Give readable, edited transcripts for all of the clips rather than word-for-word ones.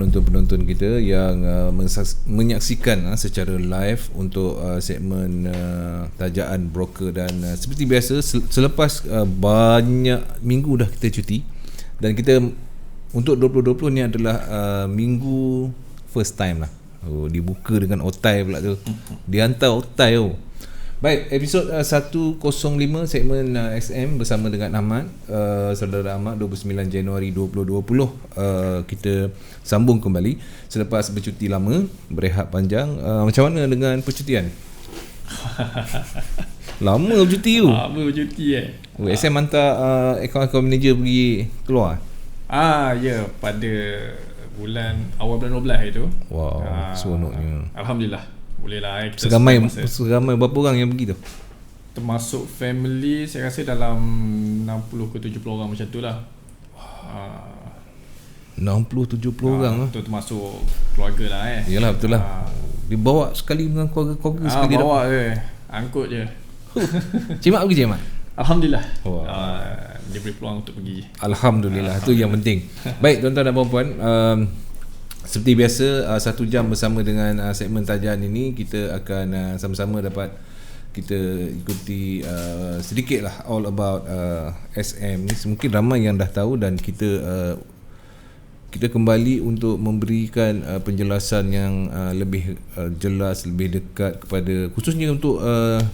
penonton-penonton kita yang menyaksikan secara live untuk segmen tajaan broker. Dan seperti biasa, selepas banyak minggu dah kita cuti, dan kita untuk 2020 ni adalah minggu first time lah. Dibuka dengan otai pula tu. Dihantar otai tu. Baik, episod 105 segmen XM bersama dengan Ahmad, saudara Ahmad, 29 Januari 2020. Kita sambung kembali selepas bercuti lama, berehat panjang. Macam mana dengan percutian? Lama bercuti tu. Lama bercuti XM hantar akaun manager pergi keluar. Ya, pada awal bulan 12 itu. Wow, seronoknya. Alhamdulillah. Boleh lah. Seramai berapa orang yang pergi tu? Termasuk family, saya rasa dalam 60 ke 70 orang macam tu lah. 60-70 orang lah. Itu termasuk keluarga lah Yalah, betul lah. Dibawa sekali dengan keluarga sekali. Bawa je, angkut je. Cimak pergi Cimak? Alhamdulillah. Dia beri peluang untuk pergi. Alhamdulillah, itu yang penting. Baik tuan-tuan dan puan-puan, seperti biasa, 1 jam bersama dengan segmen tajaan ini, kita akan sama-sama dapat kita ikuti sedikit lah all about SM ni. Mungkin ramai yang dah tahu, dan kita kembali untuk memberikan penjelasan yang lebih jelas, lebih dekat kepada, khususnya untuk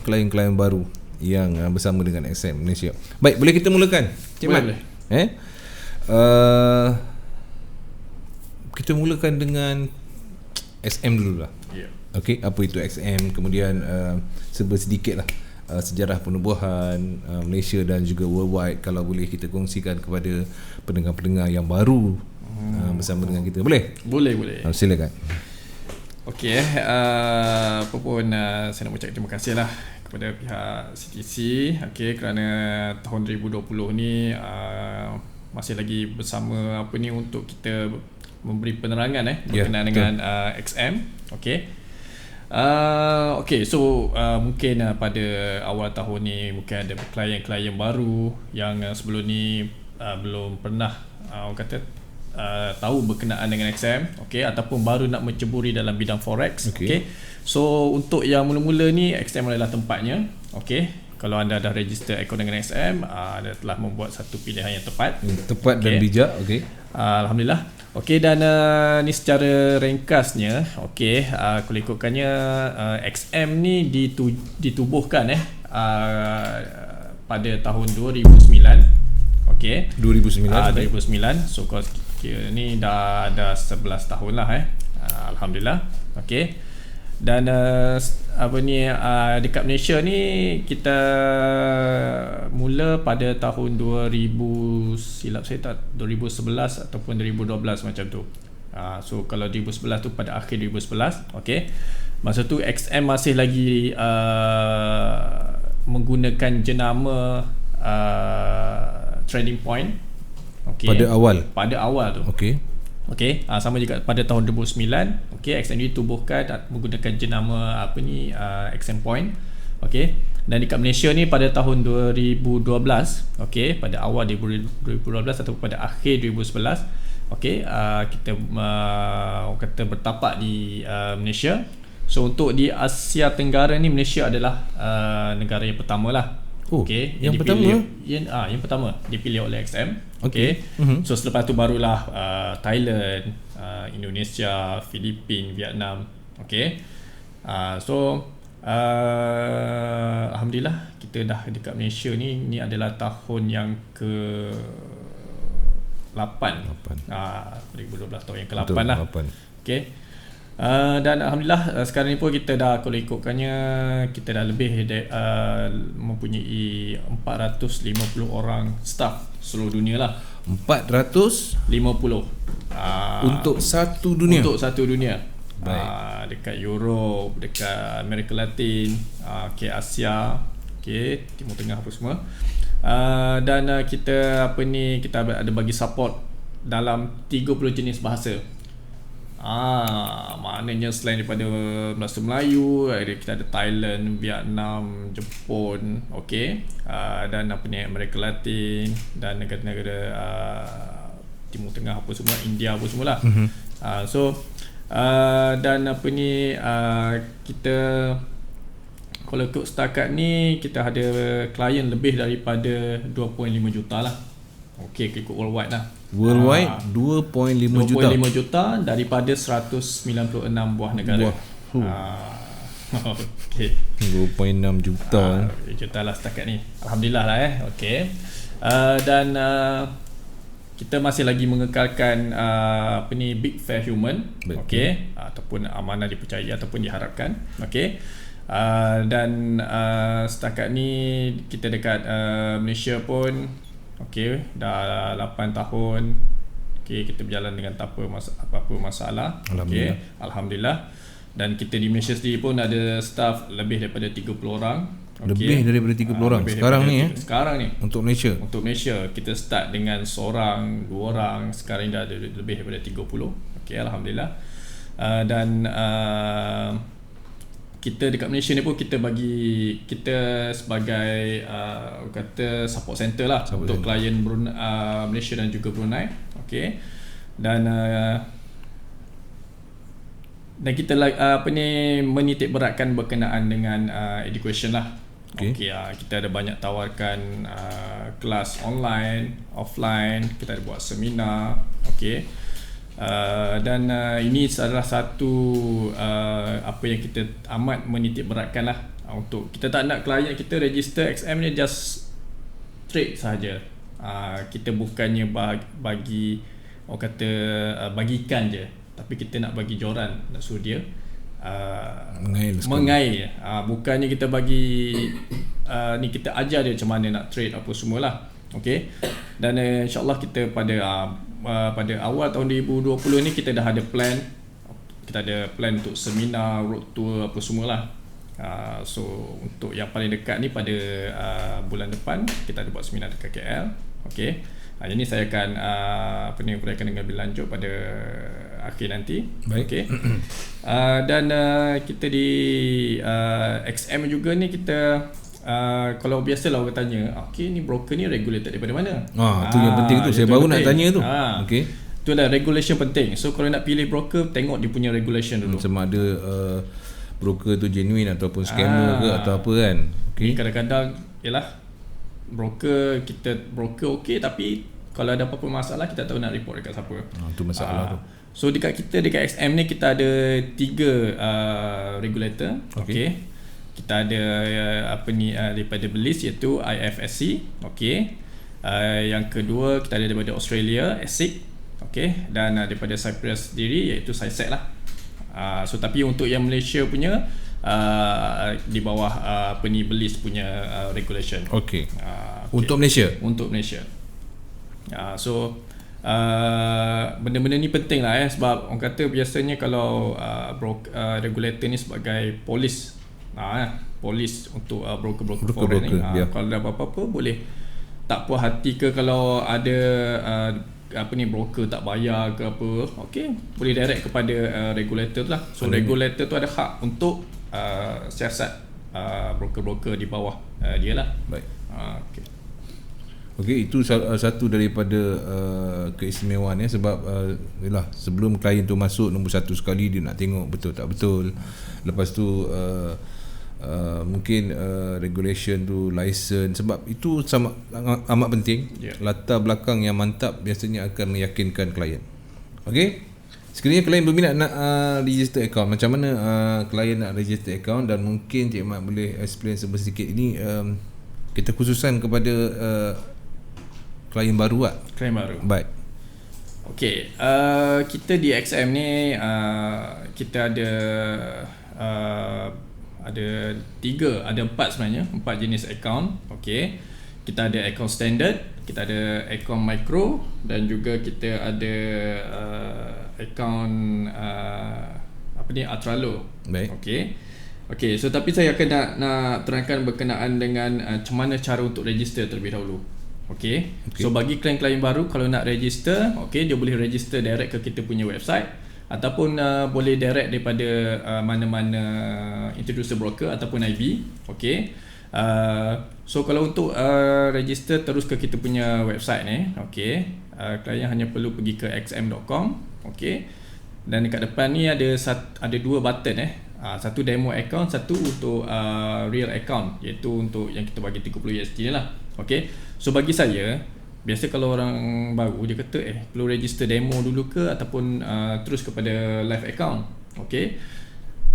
klien-klien baru yang bersama dengan SM Malaysia. Baik, boleh kita mulakan? Boleh. Kita mulakan dengan XM dulu lah. Okey, apa itu XM? Kemudian sedikit lah sejarah penubuhan Malaysia dan juga worldwide, kalau boleh kita kongsikan kepada pendengar-pendengar yang baru bersama dengan kita. Boleh? Boleh. Silakan. Okey, apa pun saya nak ucapkan terima kasih lah kepada pihak CTC, kerana tahun 2020 ni masih lagi bersama untuk kita memberi penerangan berkenaan dengan XM. Mungkin pada awal tahun ni mungkin ada klien-klien baru yang sebelum ni belum pernah tahu berkenaan dengan XM, ataupun baru nak menceburi dalam bidang forex. So untuk yang mula-mula ni, XM adalah tempatnya. Kalau anda dah register akaun dengan XM, anda telah membuat satu pilihan yang tepat dan bijak. Alhamdulillah. Dan ni secara ringkasnya, kalau ikutkannya, XM ni ditubuhkan pada tahun 2009. 2009. So kalau kira ni dah 11 tahun lah. Alhamdulillah. Dan dekat Malaysia ni kita mula pada tahun 2011 ataupun 2012 macam tu. So kalau 2011 tu pada akhir 2011, masa tu XM masih lagi menggunakan jenama Trading Point. Pada awal tu. Sama juga pada tahun 2009, XM ditubuhkan menggunakan jenama XM Point. Dan dekat Malaysia ni pada tahun 2012, pada awal 2012 atau pada akhir 2011, kita kata bertapak di Malaysia. So untuk di Asia Tenggara ni, Malaysia adalah negara yang pertama lah. Yang pertama? Yang pertama dipilih oleh XM. So selepas tu barulah Thailand, Indonesia, Filipina, Vietnam. Alhamdulillah kita dah dekat Malaysia ni. Ni adalah tahun yang ke 8. 2012 tahun yang ke 8 lah. Dan Alhamdulillah sekarang ni pun kita dah, kalau ikutkannya, kita dah lebih mempunyai 450 orang staff seluruh dunia lah. 450 untuk satu dunia. Dekat Europe, dekat Amerika Latin, Asia, Timur Tengah apa semua. Dan kita kita ada bagi support dalam 30 jenis bahasa. Maknanya selain daripada bahasa Melayu, kita ada Thailand, Vietnam, Jepun, dan Amerika Latin dan negara-negara Timur Tengah apa semua, India apa semualah. So dan apa ni, kita kalau untuk setakat ni kita ada klien lebih daripada 2.5 juta lah. Okey, ikut worldwide lah. Worldwide 2.5 juta. 2.5 juta daripada 196 buah negara. Okey. 2.6 juta. Juta lah setakat ni. Alhamdulillah lah Okey. Dan kita masih lagi mengekalkan apa ni, big fair human. Okey, ataupun amanah dipercayai ataupun diharapkan. Okey. Dan setakat ni kita dekat Malaysia pun okey, dah 8 tahun. Okey, kita berjalan dengan tanpa apa-apa masalah. Alhamdulillah. Okay. Alhamdulillah. Dan kita di Malaysia sendiri pun ada staff lebih daripada 30 orang. Lebih daripada 30 orang sekarang ni Sekarang ni untuk Malaysia. Untuk Malaysia kita start dengan seorang, 2 orang, sekarang dah ada lebih daripada 30. Okey, alhamdulillah. Dan kita dekat Malaysia ni pun kita sebagai kata support center lah untuk klien Malaysia dan juga Brunei. Okey. Dan kita apa ni, menitik beratkan berkenaan dengan education lah. Okey, kita ada banyak tawarkan kelas online, offline, kita ada buat seminar. Okey. Dan ini adalah satu apa yang kita amat menitik beratkan lah, untuk kita tak nak klien kita register XM ni just trade sahaja. Kita bukannya bagi orang kata bagikan je, tapi kita nak bagi joran, nak suruh dia mengair. Bukannya kita bagi ni, kita ajar dia macam mana nak trade apa semualah. Okey. Dan insyaAllah kita pada awal tahun 2020 ni kita dah ada plan. Kita ada plan untuk seminar, road tour apa semualah. So untuk yang paling dekat ni pada bulan depan kita ada buat seminar dekat KL. Okey. Jadi saya akan uraikan dengan lebih lanjut pada akhir nanti. Okey. Dan kita di XM juga ni kita kalau biasalah orang tanya, okey, ni broker ni regulated daripada mana? Tu yang penting tu, saya baru nak tanya tu. Okey. Itulah regulation penting. So kalau nak pilih broker, tengok dia punya regulation dulu. Sama ada broker tu genuine ataupun scammer ke atau apa kan. Okey. Kadang-kadang yalah broker okey, tapi kalau ada apa-apa masalah kita tahu nak report dekat siapa. Tu masalah tu. So dekat XM ni kita ada 3 regulator. Okey. Kita ada daripada Belize iaitu IFSC. Okey. Yang kedua kita ada daripada Australia, ASIC. Okey. Dan daripada Cyprus sendiri iaitu SISEC lah. So tapi untuk yang Malaysia punya di bawah Belize punya regulation. Okey. Untuk Malaysia. So benda-benda ni penting lah sebab orang kata biasanya kalau regulator ni sebagai polis untuk broker ni. Kalau ada apa-apa boleh tak puas hati ke kalau ada broker tak bayar ke apa, okey, boleh direct kepada regulator tu lah. So regulator tu ada hak untuk siasat broker-broker di bawah dia lah. Baik. Okey, itu satu daripada keistimewaan sebab yalah, sebelum klien tu masuk, nombor satu sekali dia nak tengok betul tak betul. Lepas tu mungkin regulation tu, license, sebab itu amat penting. Latar belakang yang mantap biasanya akan meyakinkan klien. Okey, sekiranya klien berminat nak register account, macam mana klien nak register account, dan mungkin Cik Mat boleh explain sedikit ini, kita khususan kepada klien baru lah. Klien baru. Baik. Okey, kita di XM ni kita ada 4 sebenarnya, 4 jenis account. Okey. Kita ada account standard, kita ada account micro, dan juga kita ada account ultra low. Baik. Okey, so tapi saya akan nak terangkan berkenaan dengan macam mana cara untuk register terlebih dahulu. Okey. So bagi klien-klien baru, kalau nak register, okey, dia boleh register direct ke kita punya website, ataupun boleh direct daripada mana-mana introducer broker ataupun IB. Okey. So kalau untuk register, terus ke kita punya website ni. Okey. klien hanya perlu pergi ke xm.com. okey, dan dekat depan ni ada dua button satu demo account, satu untuk real account, iaitu untuk yang kita bagi 30 USD ni lah. okey, so bagi saya, biasa kalau orang baru dia kata perlu register demo dulu ke ataupun terus kepada live account. okey,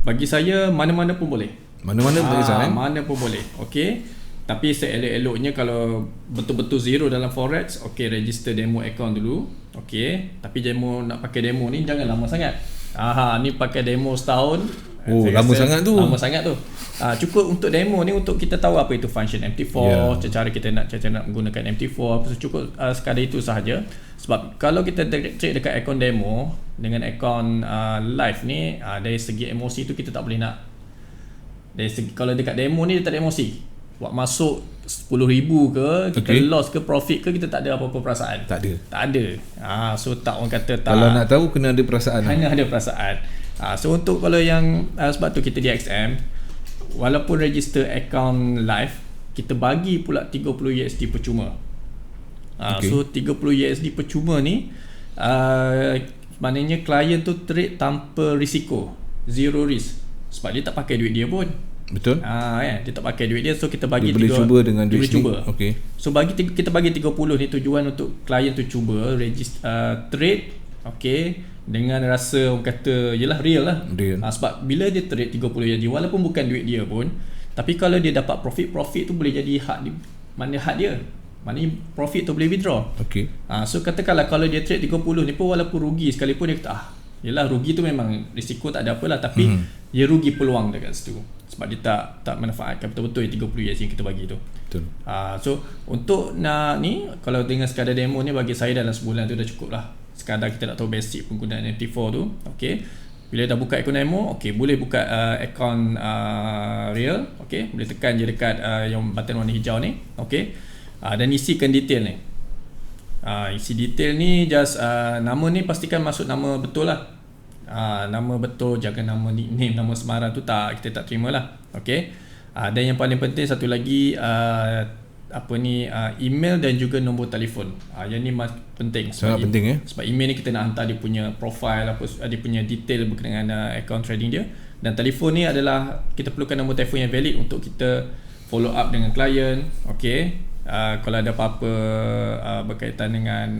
bagi saya mana-mana pun boleh. Mana-mana boleh mana pun boleh. okey, tapi seelok-eloknya kalau betul-betul zero dalam forex, okey, register demo account dulu. okey, tapi nak pakai demo ni jangan lama sangat. Ni pakai demo setahun. Lama sangat tu. Lama sangat tu. Cukup untuk demo ni untuk kita tahu apa itu function MT4, cara kita nak menggunakan MT4, cukup sekadar itu sahaja. Sebab kalau kita trade dekat akaun demo dengan akaun live ni, dari segi emosi tu kita tak boleh nak. Dari segi, kalau dekat demo ni dia tak ada emosi. Buat masuk 10,000 ke, kita loss ke profit ke, kita tak ada apa-apa perasaan. Tak ada. So tak, orang kata tak. Kalau nak tahu kena ada perasaan. Hanya ada perasaan. So untuk kalau yang sebab tu kita di XM, walaupun register account live, kita bagi pula 30 USD percuma. So 30 USD percuma ni maknanya klien tu trade tanpa risiko, zero risk, sebab dia tak pakai duit dia pun. Betul. Dia tak pakai duit dia, so kita bagi dia boleh cuba dengan duit cuba. Okay. So kita bagi 30 ni tujuan untuk klien tu cuba trade, okey, dengan rasa orang kata yelah real lah. Sebab bila dia trade 30 USD, walaupun bukan duit dia pun, tapi kalau dia dapat profit tu boleh jadi hak dia. Maknanya profit tu boleh withdraw. Okay. So katakanlah kalau dia trade 30 ni pun, walaupun rugi sekalipun, dia kata yelah rugi tu memang risiko tak ada apalah, tapi dia rugi peluang dekat situ sebab dia tak manfaatkan betul-betul yang 30 USD yang kita bagi tu. Betul. So untuk ni, kalau dengan sekadar demo ni, bagi saya dalam sebulan tu dah cukup lah. Sekadar kita nak tahu basic penggunaan MT4 tu. okey, bila dah buka akaun demo, okey, boleh buka akaun real. okey, boleh tekan je dekat yang button warna hijau ni. okey, dan isikan detail ni. Isi detail ni just nama ni pastikan masuk nama betul lah. Nama betul, jangan nama nickname, nama semaran tu kita tak terima lah. okey, dan yang paling penting satu lagi, email dan juga nombor telefon. Yang ni penting. Sangat penting sebab email ni kita nak hantar dia punya profile, dia punya detail berkenaan account trading dia, dan telefon ni adalah kita perlukan nombor telefon yang valid untuk kita follow up dengan klien. okey, kalau ada apa-apa berkaitan dengan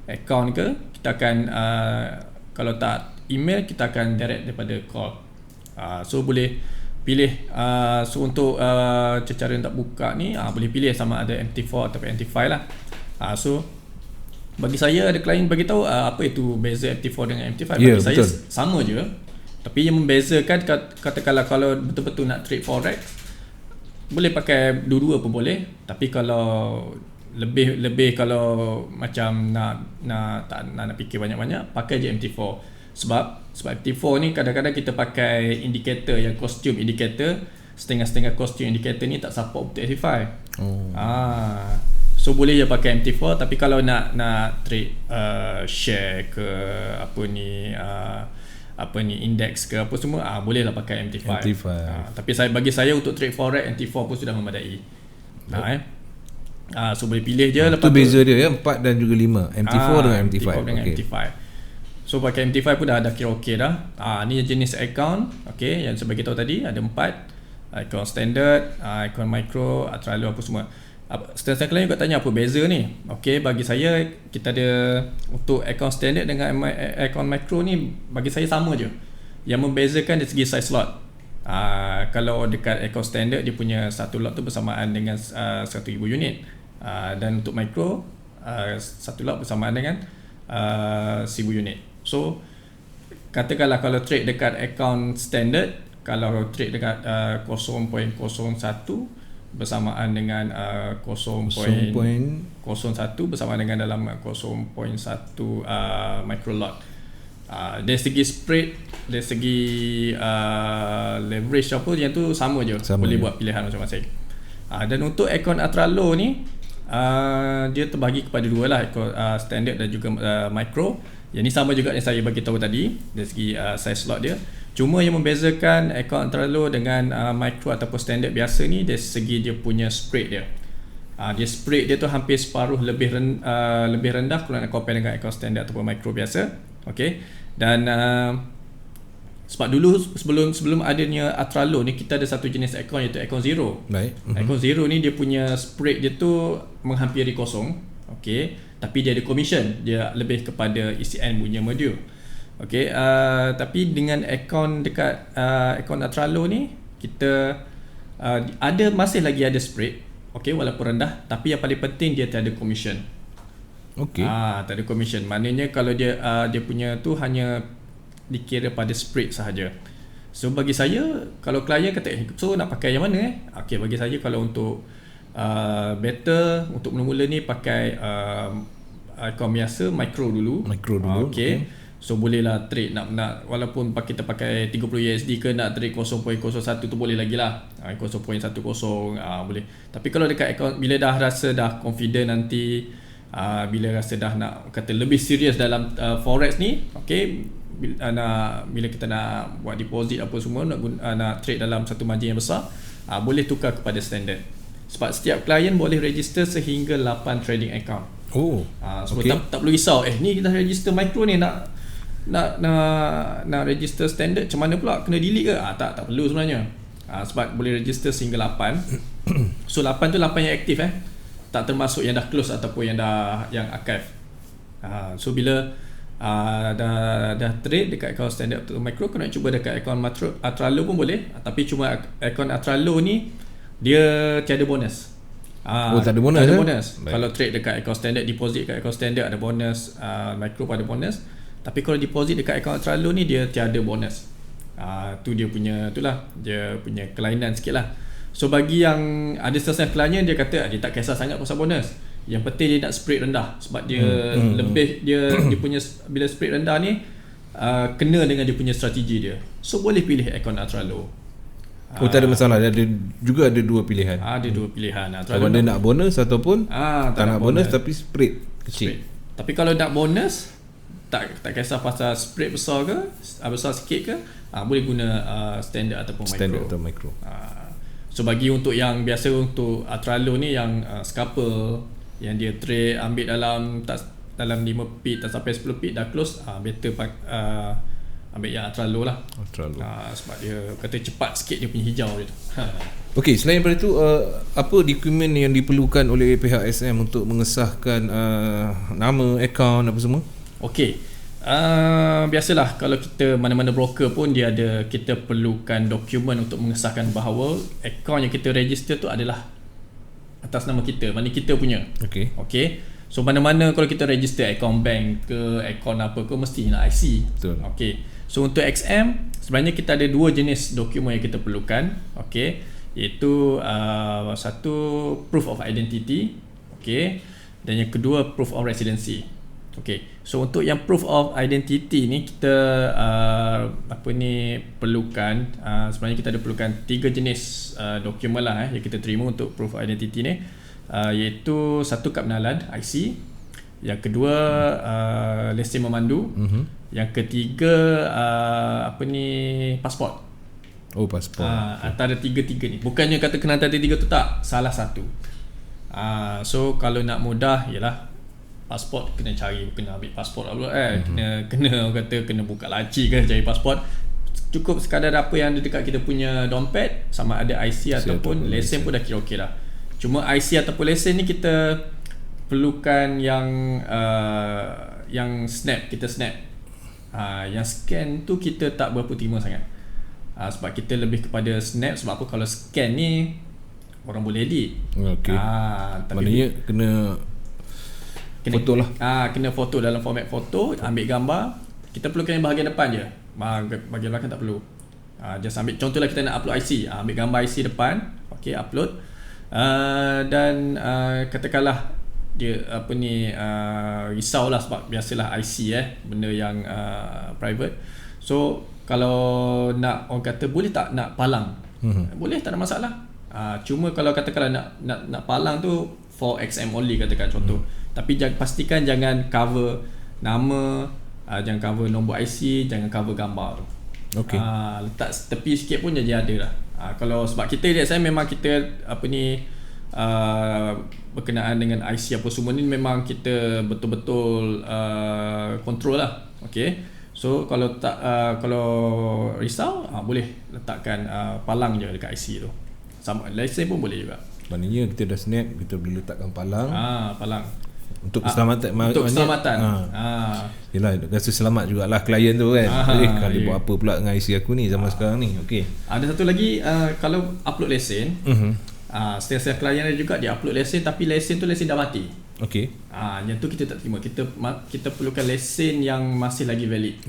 account ke, kita akan kalau tak email, kita akan direct daripada call. So boleh pilih. So untuk cara untuk buka ni, boleh pilih sama ada MT4 atau MT5 lah. So bagi saya, ada klien bagi tahu apa itu beza MT4 dengan MT5. Bagi saya sama je, tapi yang membezakan, katakanlah kalau betul-betul nak trade forex, boleh pakai dua-dua pun boleh. Tapi kalau lebih kalau macam tak nak fikir banyak-banyak, pakai je MT4. Sebab MT4 ni kadang-kadang kita pakai indicator yang costume indicator, setengah-setengah costume indicator ni tak support untuk MT5. So boleh je pakai MT4. Tapi kalau nak trade share ke index ke apa semua, bolehlah pakai MT5. Tapi bagi saya untuk trade forex, MT4 pun sudah memadai. So boleh pilih je. Itu beza dia 4 dan juga 5, MT4 dengan MT5. MT5. So pakai MT5 pun dah kira okey dah. Ni jenis account. okey, yang saya bagi tahu tadi ada 4. Account standard, account micro, ultra low, apa semua. Setengah klien juga tanya apa beza ni. okey, bagi saya, kita ada untuk account standard dengan account micro ni, bagi saya sama je. Yang membezakan dari segi size slot. Kalau dekat account standard, dia punya satu lot tu bersamaan dengan 1,000 unit. Dan untuk micro, satu lot bersamaan dengan 1,000 unit. So katakanlah kalau trade dekat account standard, kalau trade dekat 0.01 bersamaan dengan 0.01 bersamaan dengan dalam 0.1 micro lot. Dari segi spread, dari segi leverage apa, yang tu sama je, boleh buat pilihan masing-masing. Dan untuk account ultra low ni, dia terbagi kepada dua lah, account standard dan juga micro. Yang ni sama juga yang saya bagi tahu tadi dari segi size slot dia. Cuma yang membezakan account ultra low dengan micro ataupun standard biasa ni, dari segi dia punya spread dia. Dia spray dia tu hampir separuh lebih rendah kalau nak compare dengan aircon standard ataupun micro biasa. Okey. Dan sebab dulu sebelum adanya Atralo ni, kita ada satu jenis aircon iaitu aircon zero. Baik. Aircon zero ni dia punya spray dia tu menghampiri kosong. Okey. Tapi dia ada commission, dia lebih kepada ECN punya modul. Okey. Tapi dengan aircon dekat aircon Atralo ni, kita masih lagi ada spray. Okey, walaupun rendah, tapi yang paling penting dia tak ada commission. Okey. Tak ada commission. Maknanya kalau dia punya tu hanya dikira pada spray sahaja. So bagi saya, kalau klien kata so nak pakai yang mana Okey, bagi saya kalau untuk better untuk mula-mula ni pakai aircon biasa micro dulu. Okey. So bolehlah trade nak walaupun kita pakai 30 USD ke nak trade 0.01 tu boleh lagi lah. 0.10 boleh. Tapi kalau dekat account, bila dah rasa dah confident nanti, bila rasa dah nak kata lebih serius dalam forex ni, okey, bila kita nak buat deposit apa semua, nak trade dalam satu margin yang besar, boleh tukar kepada standard. Sebab setiap klien boleh register sehingga 8 trading account. So okay. tak perlu risau ni kita register micro ni nak register standard macam mana pula, kena delete ke? Tak perlu sebenarnya. Sebab boleh register sehingga 8. So 8 tu 8 yang aktif tak termasuk yang dah close ataupun yang archive. So bila dah trade dekat account standard atau micro, kena cuba dekat account Atralo pun boleh. Tapi cuma account Atralo ni dia tiada bonus. Tak ada bonus. Tak ada bonus. Kalau trade dekat account standard, deposit dekat account standard ada bonus, micro pun ada bonus. Tapi kalau deposit dekat account Atralo ni dia tiada bonus. Tu dia punya kelainan sikit lah. So bagi yang ada setengah klien, dia kata dia tak kisah sangat pasal bonus. Yang penting dia nak spread rendah. Sebab dia dia punya bila spread rendah ni kena dengan dia punya strategi dia. So boleh pilih account Atralo. Tak ada masalah. Dia juga ada dua pilihan. Ada dua pilihan. Kalau dia nak bonus ataupun tak nak bonus tapi spread kecil. Tapi kalau nak bonus, tak kisah pasal spread besar ke besar sikit ke, boleh guna standard ataupun micro. So bagi untuk yang biasa, untuk Atralo ni yang scalper, yang dia trade ambil dalam 5 pip tak sampai 10 pip dah close, better ambil yang Atralo lah. Sebab dia kata cepat sikit dia punya hijau dia tu. Okey, selain daripada itu, apa dokumen yang diperlukan oleh pihak SM untuk mengesahkan nama, akaun apa semua? Okey, biasalah kalau kita mana-mana broker pun kita perlukan dokumen untuk mengesahkan bahawa akaun yang kita register tu adalah atas nama kita, maknanya kita punya. Okey. So mana-mana kalau kita register akaun bank ke akaun apa ke, mesti nak IC. Betul. Okey. So untuk XM sebenarnya kita ada dua jenis dokumen yang kita perlukan. Okey, iaitu satu proof of identity, okey, dan yang kedua proof of residency. Okey, so untuk yang proof of identity ni kita perlukan, sebenarnya kita ada perlukan 3 jenis dokumen lah yang kita terima untuk proof of identity ni, iaitu satu kad pengenalan IC, yang kedua lesen memandu, yang ketiga pasport. Pasport. Antara tiga-tiga ni, bukannya kata kena antara tiga tu, tak, salah satu. So kalau nak mudah, ialah pasport kena ambil pasport pula kena orang kata kena buka laci kan cari pasport. Cukup sekadar apa yang ada dekat kita punya dompet, sama ada IC ataupun lesen pun dah kira okey lah. Cuma IC ataupun lesen ni kita perlukan yang snap, kita snap. Yang scan tu kita tak berapa terima sangat. Sebab kita lebih kepada snap. Sebab apa, kalau scan ni orang boleh edit. Okey. Maknanya kena foto lah. Kena foto dalam format foto, ambil gambar. Kita perlukan yang bahagian depan je. Bahagian belakang tak perlu. Just ambil, contohlah kita nak upload IC, ambil gambar IC depan, okey, upload. Dan katakanlah dia risaulah sebab biasalah IC benda yang private. So kalau nak, orang kata boleh tak nak palang? Boleh, tak ada masalah. Cuma kalau katakanlah nak palang tu for XM only, katakan contoh. Tapi pastikan jangan cover nama, jangan cover nombor IC, jangan cover gambar tu. Okey. Letak tepi sikit pun jadi ada lah. Kalau sebab kita lihat, saya memang kita berkenaan dengan IC apa semua ni memang kita betul-betul control lah. Okay, so kalau risau boleh letakkan palang je dekat IC tu. Sama lesen pun boleh juga. Maknanya kita dah snap, kita boleh letakkan palang. Palang untuk keselamatan. Untuk keselamatan. Yelah, rasa selamat jugalah klien tu kan. Kalau buat apa pula dengan IC aku ni zaman sekarang ni. Okey. Ada satu lagi, kalau upload lesen, setengah klien ada juga dia upload lesen tapi lesen tu lesen dah mati. Okey. Yang tu kita tak terima. Kita perlukan lesen yang masih lagi valid.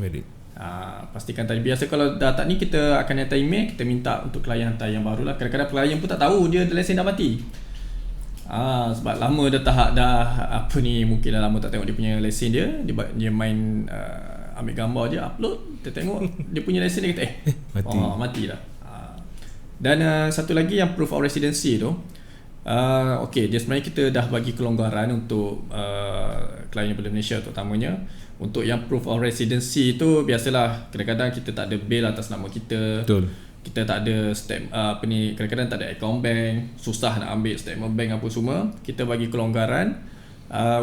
Pastikan tadi. Biasa kalau data ni kita akan hantar email, kita minta untuk klien hantar yang baru lah. Kadang-kadang klien pun tak tahu dia lesen dah mati. Sebab lama mungkin dah lama tak tengok dia punya lesen dia main ambil gambar je, upload, kita tengok dia punya lesen, dia kata mati dah. Dan satu lagi yang proof of residency tu, dia sebenarnya kita dah bagi kelonggaran untuk klien daripada Malaysia terutamanya. Untuk yang proof of residency tu, biasalah kadang-kadang kita tak ada bil atas nama kita. Betul. Kita tak ada kadang-kadang tak ada account bank, susah nak ambil statement bank apa semua. Kita bagi kelonggaran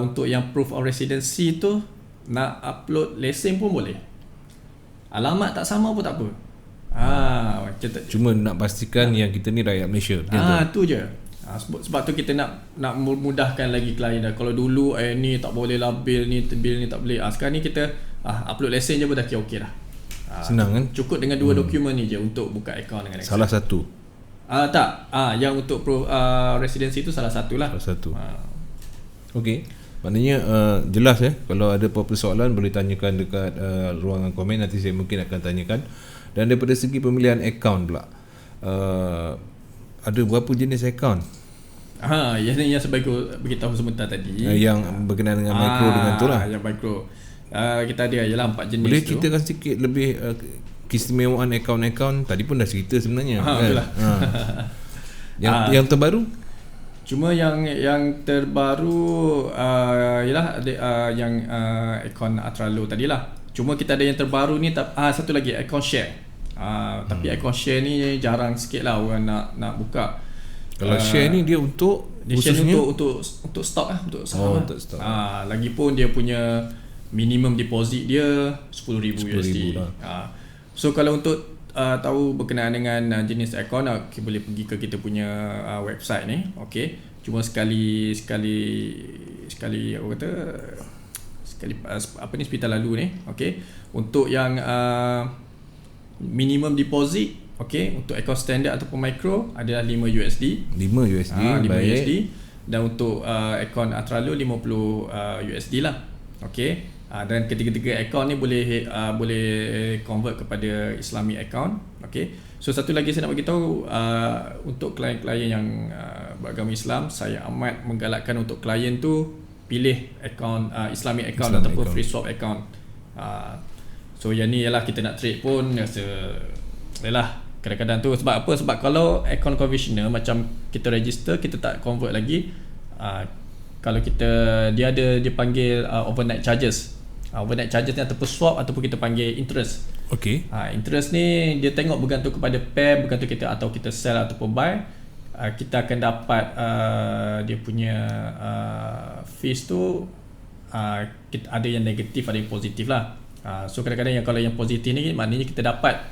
untuk yang proof of residency tu, nak upload lesen pun boleh, alamat tak sama pun tak apa. Cuma nak pastikan yang kita ni rakyat Malaysia. Tu je. Sebab tu kita nak mudahkan lagi klien dah. Kalau dulu ni tak boleh lah, bil ni tak boleh. Sekarang ni kita upload lesen je pun dah okey dah. Senang kan? Cukup dengan 2 dokumen ni je untuk buka akaun dengan Access. Salah satu? Tak. Yang untuk residency tu salah satu lah. Salah satu. Okey. Maknanya jelas kalau ada apa-apa soalan boleh tanyakan dekat ruangan komen, nanti saya mungkin akan tanyakan. Dan daripada segi pemilihan akaun pula, ada berapa jenis akaun? Yang sebagai beritahu sebentar tadi. Yang berkenaan dengan micro dengan tu lah. Yang micro. Kita ada ialah 4 jenis. Boleh tu. ceritakan sikit lebih keistimewaan akaun-akaun? Tadi pun dah cerita sebenarnya. Itulah. Yang terbaru? Cuma yang terbaru ialah yang akaun Atralo tadilah. Cuma kita ada yang terbaru ni satu lagi akaun share. Tapi akaun share ni jarang sikit lah orang nak buka. Kalau share ni dia untuk khususnya untuk stok lah, untuk saham. Untuk stok. Lagipun dia punya minimum deposit dia $10,000 USD. So kalau untuk tahu berkenaan dengan jenis akaun, boleh pergi ke kita punya website ni. Okey. Cuma sekali sepital lalu ni. Okey. Untuk yang minimum deposit, okey, untuk akaun standard ataupun micro adalah $5. 5 USD. Dan untuk akaun Atralo $50 lah. Okey. Dan ketiga-tiga akaun ni boleh convert kepada Islamic account. Okey. So satu lagi saya nak bagi tahu, untuk klien-klien yang beragama Islam, saya amat menggalakkan untuk klien tu pilih akaun Islamic account ataupun free swap account. So yang ni ialah kita nak trade pun rasa yalah kadang-kadang tu sebab apa? Sebab kalau akaun conventional macam kita register, kita tak convert lagi, kalau dia panggil overnight charges. Overnight charges ni ataupun swap ataupun kita panggil interest. Okey. Interest ni dia tengok bergantung kepada pair, bergantung kita atau kita sell ataupun buy. Kita akan dapat dia punya fees tu, kita ada yang negatif, ada yang positif lah. So kadang-kadang kalau yang positif ni maknanya kita dapat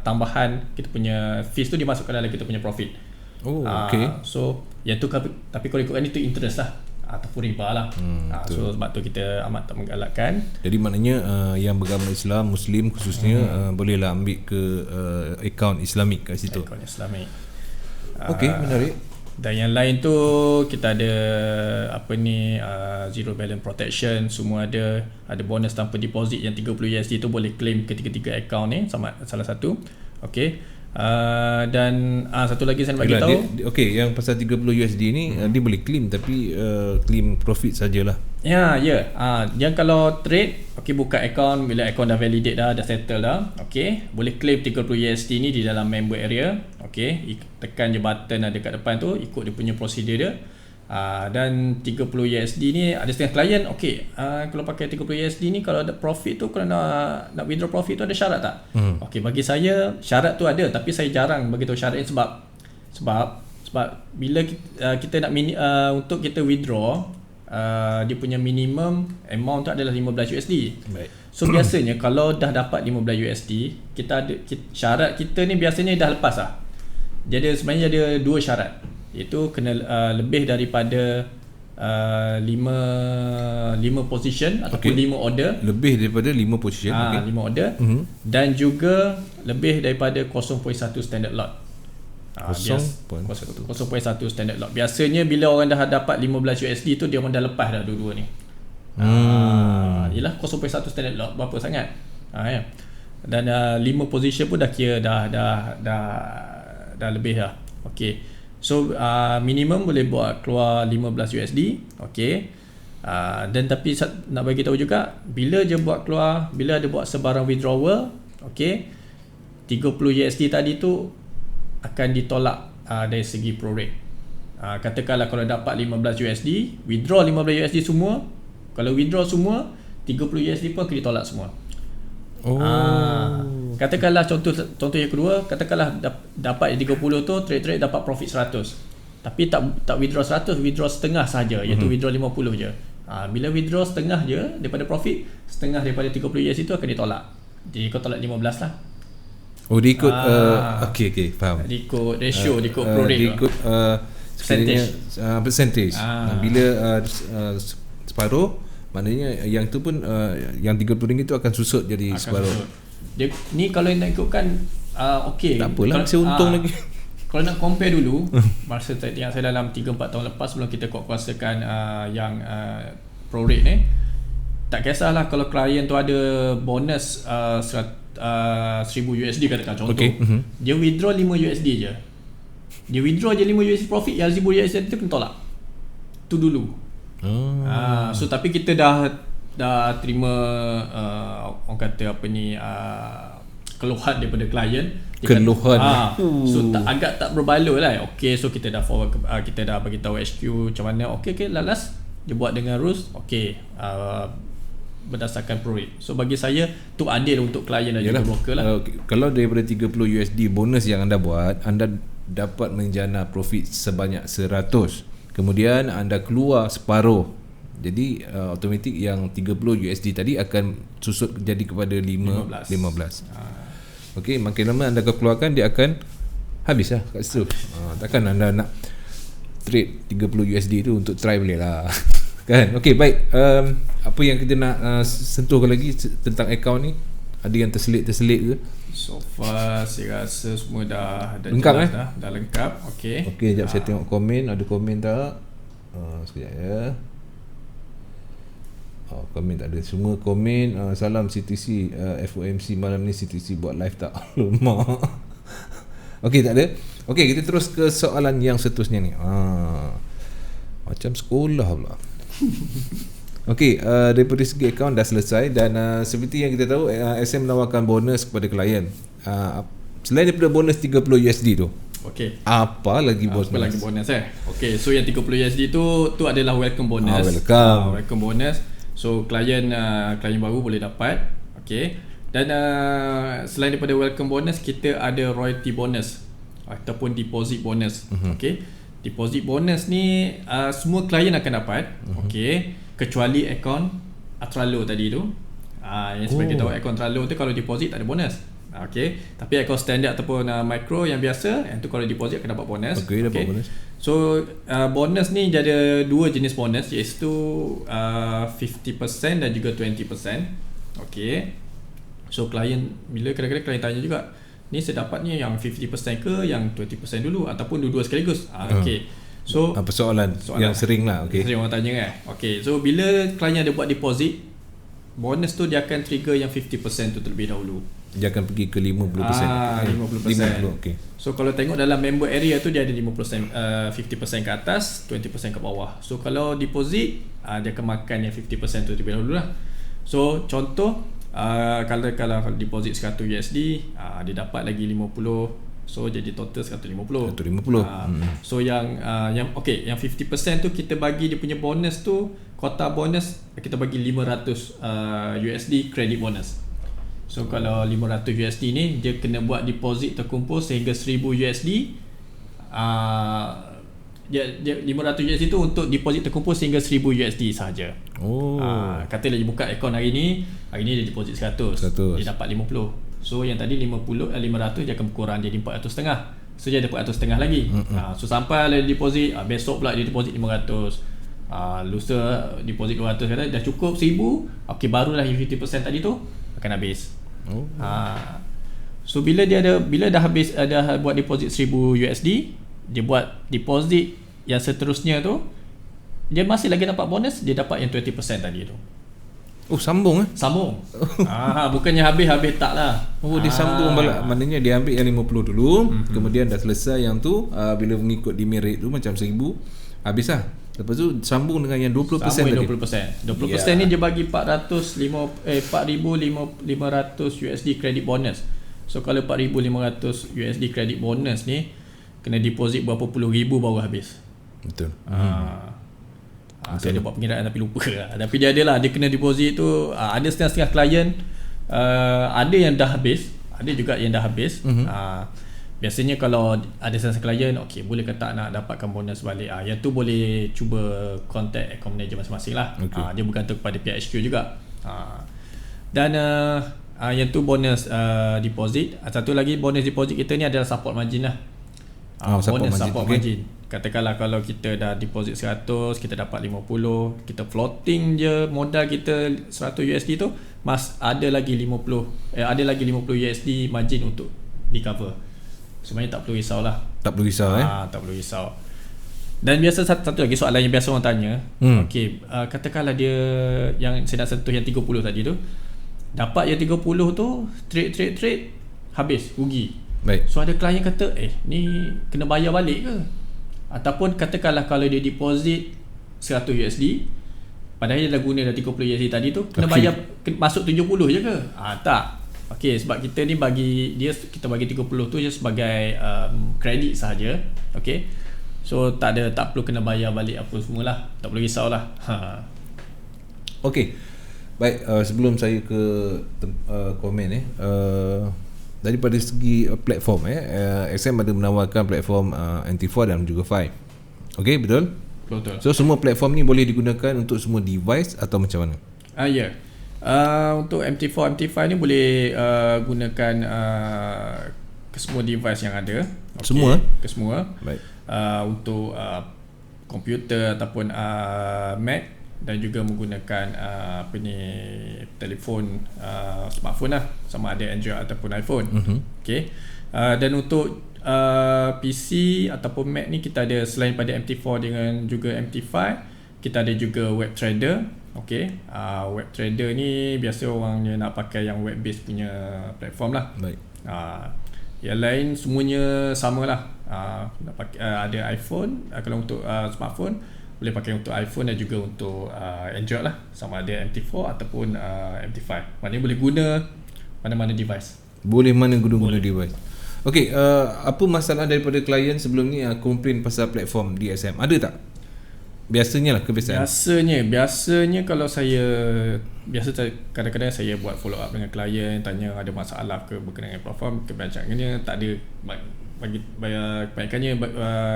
tambahan kita punya fees tu dimasukkan dalam kita punya profit. Okay. So yang tu, tapi kalau ikutkan itu interest lah ataupun riba lah. So sebab tu kita amat tak menggalakkan. Jadi maknanya yang beragama Islam, Muslim khususnya, bolehlah ambil ke akaun Islamik kat situ. Akaun Islamik. Okey, menarik. Dan yang lain tu kita ada zero balance protection, semua ada bonus tanpa deposit yang $30 tu boleh claim ketiga-tiga akaun ni sama salah satu. Okey. Dan satu lagi saya nak bagi tahu. Okey, yang pasal $30 ni dia boleh claim tapi claim profit sajalah. Yang kalau trade, buka akaun bila akaun dah validate dah settle dah. Boleh claim $30 ni di dalam member area. Tekan je button ada dekat depan tu, ikut dia punya prosedur dia. Dan 30 USD ni ada setengah klien okey, kalau pakai 30 USD ni kalau ada profit tu, kalau nak withdraw profit tu ada syarat tak? Okey, bagi saya syarat tu ada, tapi saya jarang bagi tahu syarat ni sebab bila kita nak untuk kita withdraw, dia punya minimum amount tu adalah 15 USD. Baik. So biasanya kalau dah dapat 15 USD, syarat kita ni biasanya dah lepas lah. Jadi sebenarnya ada dua syarat, iaitu kena lebih daripada 5 position ataupun 5 order. Lebih daripada 5 position, 5 order. Dan juga lebih daripada 0.1 standard lot. 0.1 standard lot. Biasanya bila orang dah dapat 15 USD tu, dia orang dah lepas dah dua-dua ni. Yelah 0.1 standard lot berapa sangat. Ya. Dan 5 position pun dah kira dah lebih dah. Okey. So minimum boleh buat keluar 15 USD. Okey. Dan tapi nak bagi tahu juga, bila ada buat sebarang withdrawal, okey, 30 USD tadi tu akan ditolak dari segi prorate. Katakanlah kalau dapat 15 USD, withdraw 15 USD semua. Kalau withdraw semua, 30 USD pun akan ditolak semua. Katakanlah contoh yang kedua, katakanlah dapat 30 tu, trade dapat profit 100. Tapi tak withdraw 100, withdraw setengah saja, iaitu withdraw 50 je. Bila withdraw setengah je daripada profit, setengah daripada 30 USD itu akan ditolak. Jadi kau tolak 15 lah. Dia ikut okey, faham. Dia ikut ratio, dia ikut prorate. Dia ikut percentage. Bila separuh, maknanya yang tu pun yang RM30 tu akan susut jadi separuh. Dia ni kalau nak ikutkan okey. Tak apalah, masih untung lagi. Kalau nak compare dulu, masa yang saya dalam 3-4 tahun lepas sebelum kita kuasakan yang prorate ni, tak kisahlah kalau klien tu ada bonus 1000 USD katakan contoh. Dia withdraw 5 USD je. Dia withdraw je 5 USD profit, yang 1000 USD tu kena tolak. Tu dulu. So tapi kita dah terima orang kata apa ni, keluhan daripada klien. So agak tak berbaloi lah. Okay, so kita dah forward kita dah bagi tahu HQ macam mana. Okay, lalas dia buat dengan rules. Okay, berdasarkan prorate. So bagi saya tu adil untuk klien dan juga broker lah. Kalau daripada 30 USD bonus yang anda buat, anda dapat menjana profit sebanyak 100. Kemudian anda keluar separuh. Jadi automatik yang 30 USD tadi akan susut jadi kepada 15. Okey, makin lama anda keluarkan, dia akan habis lah kat situ. Takkan anda nak trade 30 USD tu untuk try boleh lah. Kan? Okey, baik. Apa yang kita nak sentuhkan lagi tentang akaun ni? Ada yang terselit ke? So far saya rasa semua dah lengkap jelas, dah lengkap. Okey. Okey, sekejap saya tengok komen. Ada komen tak? Sekejap ya. Komen tak ada. Semua komen. Salam CTC, FOMC malam ni CTC buat live tak? Alamak. Okey, tak ada. Okey, kita terus ke soalan yang seterusnya ni. Macam sekolah pula. Okey, daripada segi akaun dah selesai. Dan seperti yang kita tahu, SM menawarkan bonus kepada klien. Selain daripada bonus 30 USD tu, okey, apa lagi bonus? Apa lagi bonus Okey, so yang 30 USD tu adalah welcome bonus. Welcome bonus. So klien baru boleh dapat. Okey. Dan selain daripada welcome bonus, kita ada royalty bonus ataupun deposit bonus. Okey. Deposit bonus ni semua klien akan dapat. Okey, kecuali akaun Atralo tadi tu. Yang sebagai tahu, akaun Atralo tu kalau deposit tak ada bonus. Okey, tapi akaun standard ataupun micro yang biasa, yang tu kalau deposit akan dapat bonus. Okey, dapat bonus. So bonus ni ada dua jenis bonus, iaitu 50% dan juga 20%. Okey. So bila kadang-kadang klien tanya juga, ni saya dapat ni yang 50% ke yang 20% dulu ataupun dua-dua sekaligus. Okey. So soalan yang sering lah. Okey. Sering orang tanya kan. Okey. So bila klien ada buat deposit, bonus tu dia akan trigger yang 50% tu terlebih dahulu. Dia akan pergi ke 50%. 50%. Okey. So kalau tengok dalam member area tu dia ada 50% ke atas, 20% ke bawah. So kalau deposit dia akan makan yang 50% tu terlebih dahulu lah. So contoh kalau deposit 100 USD, dia dapat lagi 50 So jadi total 150. So yang 50% tu kita bagi dia punya bonus tu, quota bonus kita bagi 500 USD credit bonus. So kalau 500 USD ni dia kena buat deposit terkumpul sehingga 1000 USD. Dia 500 USD tu untuk deposit terkumpul sehingga 1000 USD saja. Katalah dia buka akaun hari ni dia deposit 100. Dia dapat 50. So yang tadi 500 dia akan berkurang jadi 400.5. So dia ada 400.5 lagi. So sampai dia deposit, besok pula dia deposit 500. Lusa deposit 200, kata dah cukup 1000. Okey, barulah 50% tadi tu akan habis. So bila dah habis, dah buat deposit 1000 USD, dia buat deposit yang seterusnya tu, dia masih lagi dapat bonus, dia dapat yang 20% tadi tu. Sambung Sambung. Bukannya habis tak lah. Dia sambung balik. Maknanya dia ambil yang 50 dulu, kemudian dah selesai yang tu, bila mengikut demerit tu macam 1000, habis lah. Lepas tu sambung dengan yang 20% tadi. 20% ni dia bagi 4,500 USD credit bonus. So kalau 4,500 USD credit bonus ni kena deposit berapa puluh ribu baru habis. Betul. Saya ada buat pengiraan tapi lupa lah. Tapi dia ada lah, dia kena deposit tu. Ada setengah-setengah klien ada yang dah habis, ada juga yang dah habis. Biasanya kalau ada setengah klien, okey, boleh ke tak nak dapatkan bonus balik, yang tu boleh cuba contact account manager masing-masing lah. Dia bergantung kepada pihak HQ juga. Dan yang tu bonus deposit. Satu lagi bonus deposit kita ni adalah support margin lah. Bonus support margin. Katakanlah kalau kita dah deposit 100, kita dapat 50, kita floating je modal kita 100 USD tu, ada lagi 50 USD margin untuk di cover. Sebenarnya tak perlu risau lah. Tak perlu risau. Dan biasa satu lagi soalan yang biasa orang tanya, okey, katakanlah dia yang saya nak sentuh yang 30 tadi tu, dapat yang 30 tu trade habis, rugi. Baik. So ada klien kata, ni kena bayar balik ke? Ataupun katakanlah kalau dia deposit 100 USD, padahal dia dah guna dah 30 USD tadi tu, kena bayar masuk 70 je ke? Tak. Okey, sebab kita ni kita bagi 30 tu je sebagai kredit sahaja. Okey. So tak perlu kena bayar balik apa semualah. Tak perlu risaulah. Okey. Baik, sebelum saya ke komen daripada segi platform XM ada menawarkan platform MT4 dan juga 5. Okey, betul? Betul. So semua platform ni boleh digunakan untuk semua device atau macam mana? Ya. Untuk MT4 ni boleh gunakan ke semua device yang ada. Okay. Semua? Ke semua. Baik. Untuk komputer ataupun Mac, dan juga menggunakan telefon, smartphone lah, sama ada Android ataupun iPhone. Okay. Dan untuk PC ataupun Mac ni kita ada, selain pada MT4 dengan juga MT5, kita ada juga web trader. Okay. Web trader ni biasa orang dia nak pakai yang web based punya platform lah. Baik. Yang lain semuanya sama lah. Nak pakai, ada iPhone, kalau untuk smartphone boleh pakai untuk iPhone dan juga untuk Android lah, sama ada MT4 ataupun MT5. Maknanya boleh guna mana-mana device. Boleh mana guna device. Okey, apa masalah daripada klien sebelum ni komplain pasal platform DSM? Ada tak? Biasanya lah kebiasaan. Biasanya kalau kadang-kadang saya buat follow up dengan klien, tanya ada masalah ke berkenaan dengan platform, kebanyakannya tak ada. Kebanyakannya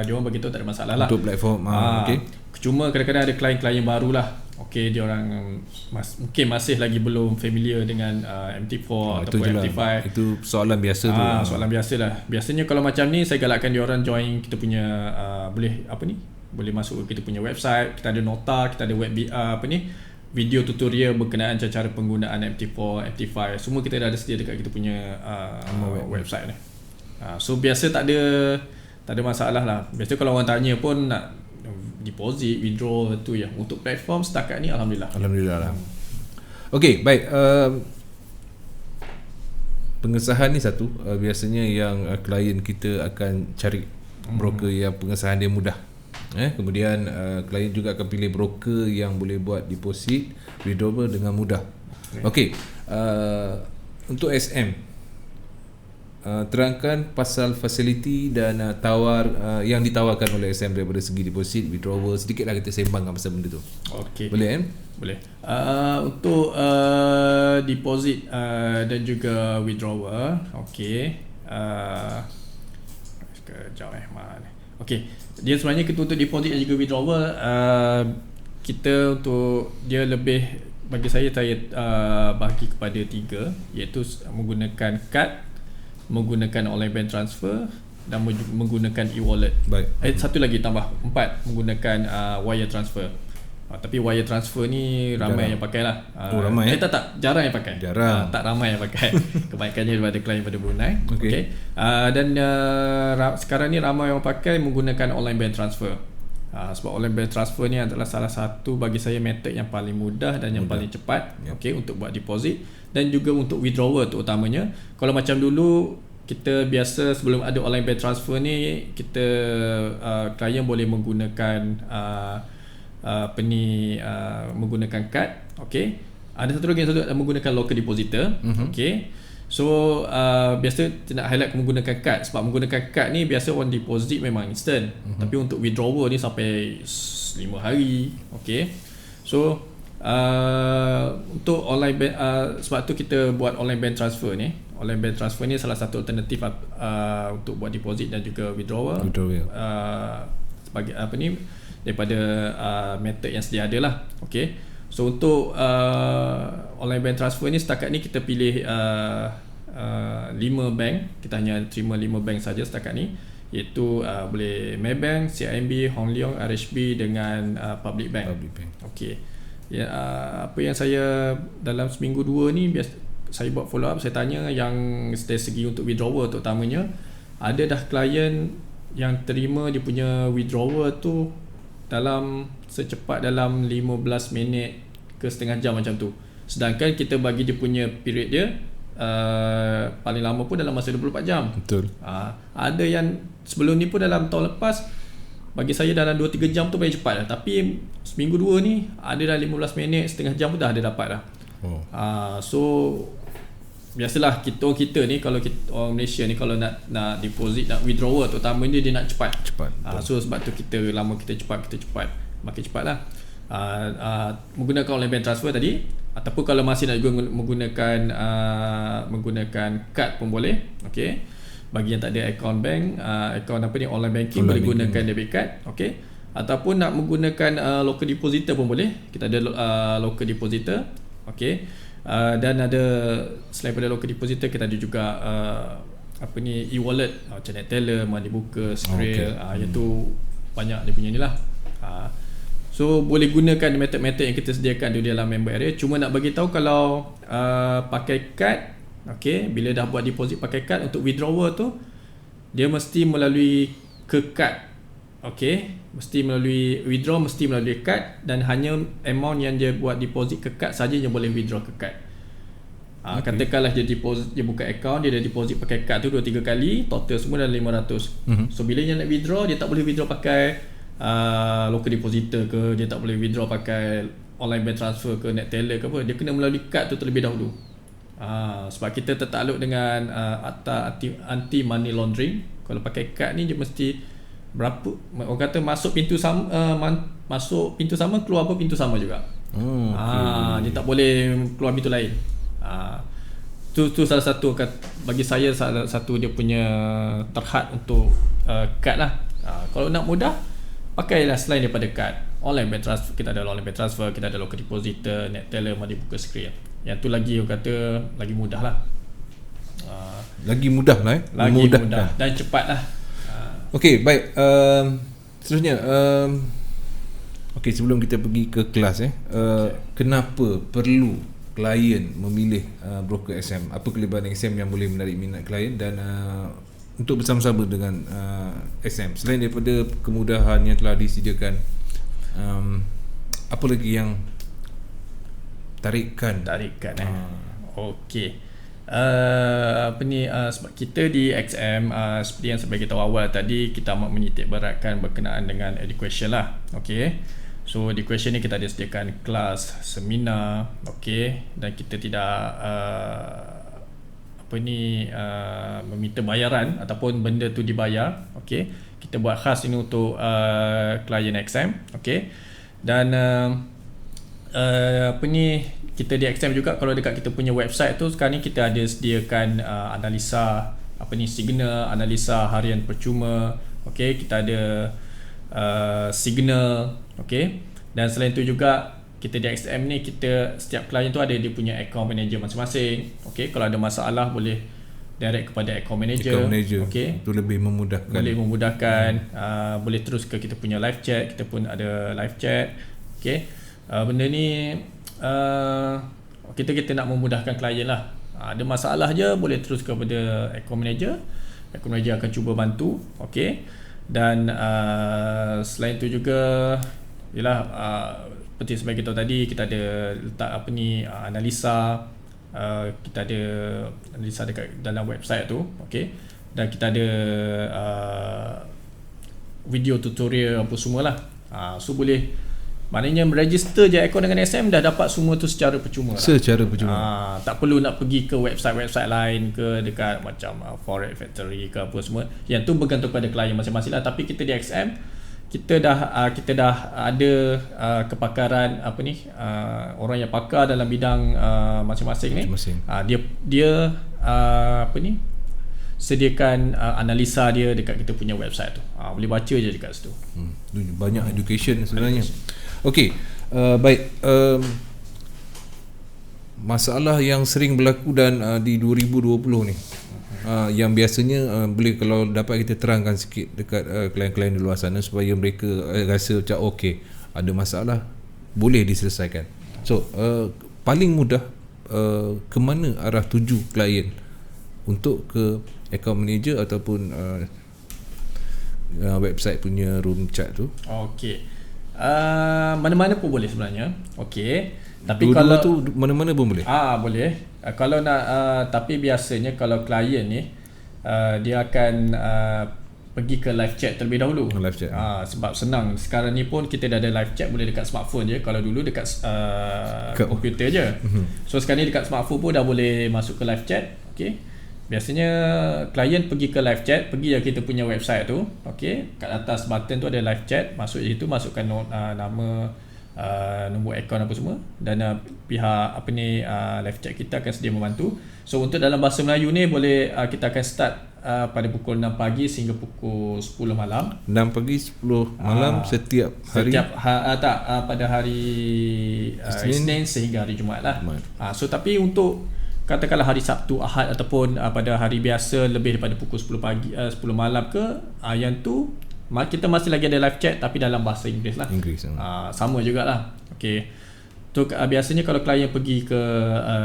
dia orang bagi tahu tak ada masalah lah untuk platform. Okey. Cuma kadang-kadang ada klien-klien barulah. Okey, dia orang mungkin masih lagi belum familiar dengan MT4 ataupun MT5. Itu soalan biasa tu. Soalan biasalah. Biasanya kalau macam ni saya galakkan dia orang join kita punya boleh masuk ke kita punya website. Kita ada nota, kita ada web video tutorial berkenaan cara penggunaan MT4, MT5. Semua kita dah ada sedia dekat kita punya website ni. So biasa tak ada masalah lah. Biasa kalau orang tanya pun nak deposit, withdraw tu ya. Untuk platform setakat ni alhamdulillah lah. Okey, baik. Pengesahan ni satu, biasanya yang klien kita akan cari broker yang pengesahan dia mudah. Kemudian klien juga akan pilih broker yang boleh buat deposit, withdrawal dengan mudah. Okey. Untuk SM terangkan pasal fasiliti dan tawar yang ditawarkan oleh SM daripada segi deposit, withdrawal. Sedikitlah kita sembangkan pasal benda tu. Okey. Boleh kan? Boleh. Untuk deposit dan juga withdrawal, okey. Sekejap mana. Okey. Dia sebenarnya kita untuk deposit dan juga withdrawal, kita untuk dia lebih, bagi saya bagi kepada 3, iaitu menggunakan kad, menggunakan online bank transfer dan menggunakan e-wallet. Baik. Satu lagi tambah 4, menggunakan wire transfer. Tapi wire transfer ni ramai yang pakai lah. Ramai tak, jarang yang pakai. Tak ramai yang pakai. Kebanyakannya daripada klien pada Brunei. Okay. Dan sekarang ni ramai yang pakai menggunakan online bank transfer. Sebab online bank transfer ni adalah salah satu bagi saya method yang paling mudah dan yang paling cepat, okay, untuk buat deposit dan juga untuk withdrawal terutamanya. Kalau macam dulu kita biasa sebelum ada online bank transfer ni, kita klien boleh menggunakan menggunakan kad, okey. Ada satu lagi yang menggunakan local depositor, okey. So biasa nak highlight menggunakan kad, sebab menggunakan kad ni biasa orang deposit memang instant, tapi untuk withdrawal ni sampai 5 hari, okey. So untuk online bank, sebab tu kita buat online bank transfer ni. Online bank transfer ni salah satu alternatif untuk buat deposit dan juga withdrawal. Sebagai daripada method yang sedia ada lah, okey. So untuk online bank transfer ni setakat ni kita pilih 5 bank. Kita hanya terima 5 bank saja setakat ni, iaitu boleh Maybank, CIMB, Hong Leong, RHB dengan Public Bank. Okey. Ya, apa yang saya dalam seminggu 2 ni saya buat follow up, saya tanya yang dari segi untuk withdrawal terutamanya, ada dah klien yang terima dia punya withdrawal tu secepat dalam 15 minit ke setengah jam macam tu. Sedangkan kita bagi dia punya period dia paling lama pun dalam masa 24 jam. Betul. Ada yang sebelum ni pun dalam tahun lepas bagi saya dalam 2-3 jam tu paling cepat dah. Tapi seminggu 2 ni ada dah 15 minit, setengah jam pun dah ada dapat dah. So biasalah kita ni, kalau kita orang Malaysia ni kalau nak deposit, nak withdrawal terutamanya dia nak cepat. So sebab tu kita cepat, makin cepat lah. Menggunakan online bank transfer tadi, ataupun kalau masih nak juga menggunakan kad pun boleh, okey. Bagi yang tak ada akaun bank, akaun online banking, boleh gunakan debit card, okey. Ataupun nak menggunakan local depositor pun boleh. Kita ada local depositor, okey. Dan ada selain pada local depositor, kita ada juga e-wallet, macam Neteller, Money Booker, Skrill, iaitu banyak dia punya ni lah. So boleh gunakan method-method yang kita sediakan di dalam member area. Cuma nak bagi tahu kalau pakai kad, okey, bila dah buat deposit pakai kad, untuk withdrawal tu dia mesti melalui ke kad. Okey, mesti melalui withdraw, mesti melalui kad, dan hanya amount yang dia buat deposit ke kad saja yang boleh withdraw ke kad. Katakanlah dia deposit, dia buka account, dia dah deposit pakai kad tu 2-3 kali, total semua dah 500. So bila dia nak withdraw, dia tak boleh withdraw pakai local depositor ke, dia tak boleh withdraw pakai online bank transfer ke, Neteller ke apa, dia kena melalui kad tu terlebih dahulu. Sebab kita tertakluk dengan Akta Anti Money Laundering. Kalau pakai kad ni dia mesti berapa, orang kata masuk pintu sama, keluar pun pintu sama juga. Dia tak boleh keluar pintu lain. Tu salah satu bagi saya, salah satu dia punya terhad untuk kad lah. Kalau nak mudah, pakailah selain daripada kad, online bank transfer. Kita ada online bank transfer, kita ada local depositor, Neteller, Money Booker, Skrill. Yang tu lagi orang kata lagi mudah lah. Lagi mudah lah lagi mudah dan cepat lah. Okey, baik. Seterusnya, okey, sebelum kita pergi ke kelas, kenapa perlu klien memilih broker SM? Apa kelebihan SM yang boleh menarik minat klien dan untuk bersama-sama dengan SM? Selain daripada kemudahan yang telah disediakan, apa lagi yang tarikan? Okey. Sebab kita di XM, seperti yang saya bagi tahu awal tadi, kita amat menitik beratkan berkenaan dengan education lah. Okay, so education ni kita ada sediakan kelas, seminar, okay, dan kita tidak meminta bayaran ataupun benda tu dibayar. Okey, kita buat khas ini untuk klien XM. Okey, dan kita di XM juga, kalau dekat kita punya website tu sekarang ni kita ada sediakan analisa signal, analisa harian percuma. Okey, kita ada signal. Okey, dan selain tu juga kita di XM ni, kita setiap klien tu ada dia punya account manager masing-masing. Okey, kalau ada masalah boleh direct kepada account manager. Okey, itu lebih memudahkan. Boleh terus ke kita punya live chat, kita pun ada live chat. Okey, benda ni kita nak memudahkan klien lah. Ada masalah je boleh terus kepada account manager. Account manager akan cuba bantu. Okey, dan selain tu juga ialah seperti sebagai kita tadi, kita ada letak analisa. Kita ada analisa dekat dalam website tu. Okey, dan kita ada video tutorial apa semualah. So boleh, maknanya register je akaun dengan SM dah dapat semua tu secara percuma. Tak perlu nak pergi ke website lain ke dekat macam Forex Factory ke apa semua. Yang tu bergantung pada klien masing-masing lah. Tapi kita di XM, kita dah ada kepakaran orang yang pakar dalam bidang masing-masing ni. Dia sediakan analisa dia dekat kita punya website tu. Boleh baca je dekat situ. Banyak education sebenarnya. Okey, baik. Masalah yang sering berlaku dan di 2020 ni, yang biasanya boleh kalau dapat kita terangkan sikit dekat klien-klien di luar sana supaya mereka rasa macam okey, ada masalah boleh diselesaikan. So paling mudah ke mana arah tuju klien untuk ke account manager ataupun website punya room chat tu? Okey, mana-mana pun boleh sebenarnya. Okey, tapi dua-dua kalau tu mana-mana pun boleh. Boleh. Kalau nak tapi biasanya kalau klien ni dia akan pergi ke live chat terlebih dahulu. Live chat. Sebab senang. Sekarang ni pun kita dah ada live chat boleh dekat smartphone je. Kalau dulu dekat komputer je. So sekarang ni dekat smartphone pun dah boleh masuk ke live chat. Okey. Biasanya klien pergi ke live chat, pergi je kita punya website tu. Okey. Kat atas button tu ada live chat, masuk je situ, masukkan nama, nombor akaun apa semua, dan pihak live chat kita akan sedia membantu. So untuk dalam bahasa Melayu ni boleh kita akan start pada pukul 6 pagi sehingga pukul 10 malam. 6 pagi 10 malam setiap hari. Pada hari Isnin sehingga hari Jumaat lah. So tapi untuk katakanlah hari Sabtu, Ahad ataupun pada hari biasa lebih daripada pukul 10 pagi 10 malam ke, yang tu kita masih lagi ada live chat tapi dalam bahasa Inggeris lah. Sama jugalah. Okey. Tu biasanya kalau klien pergi ke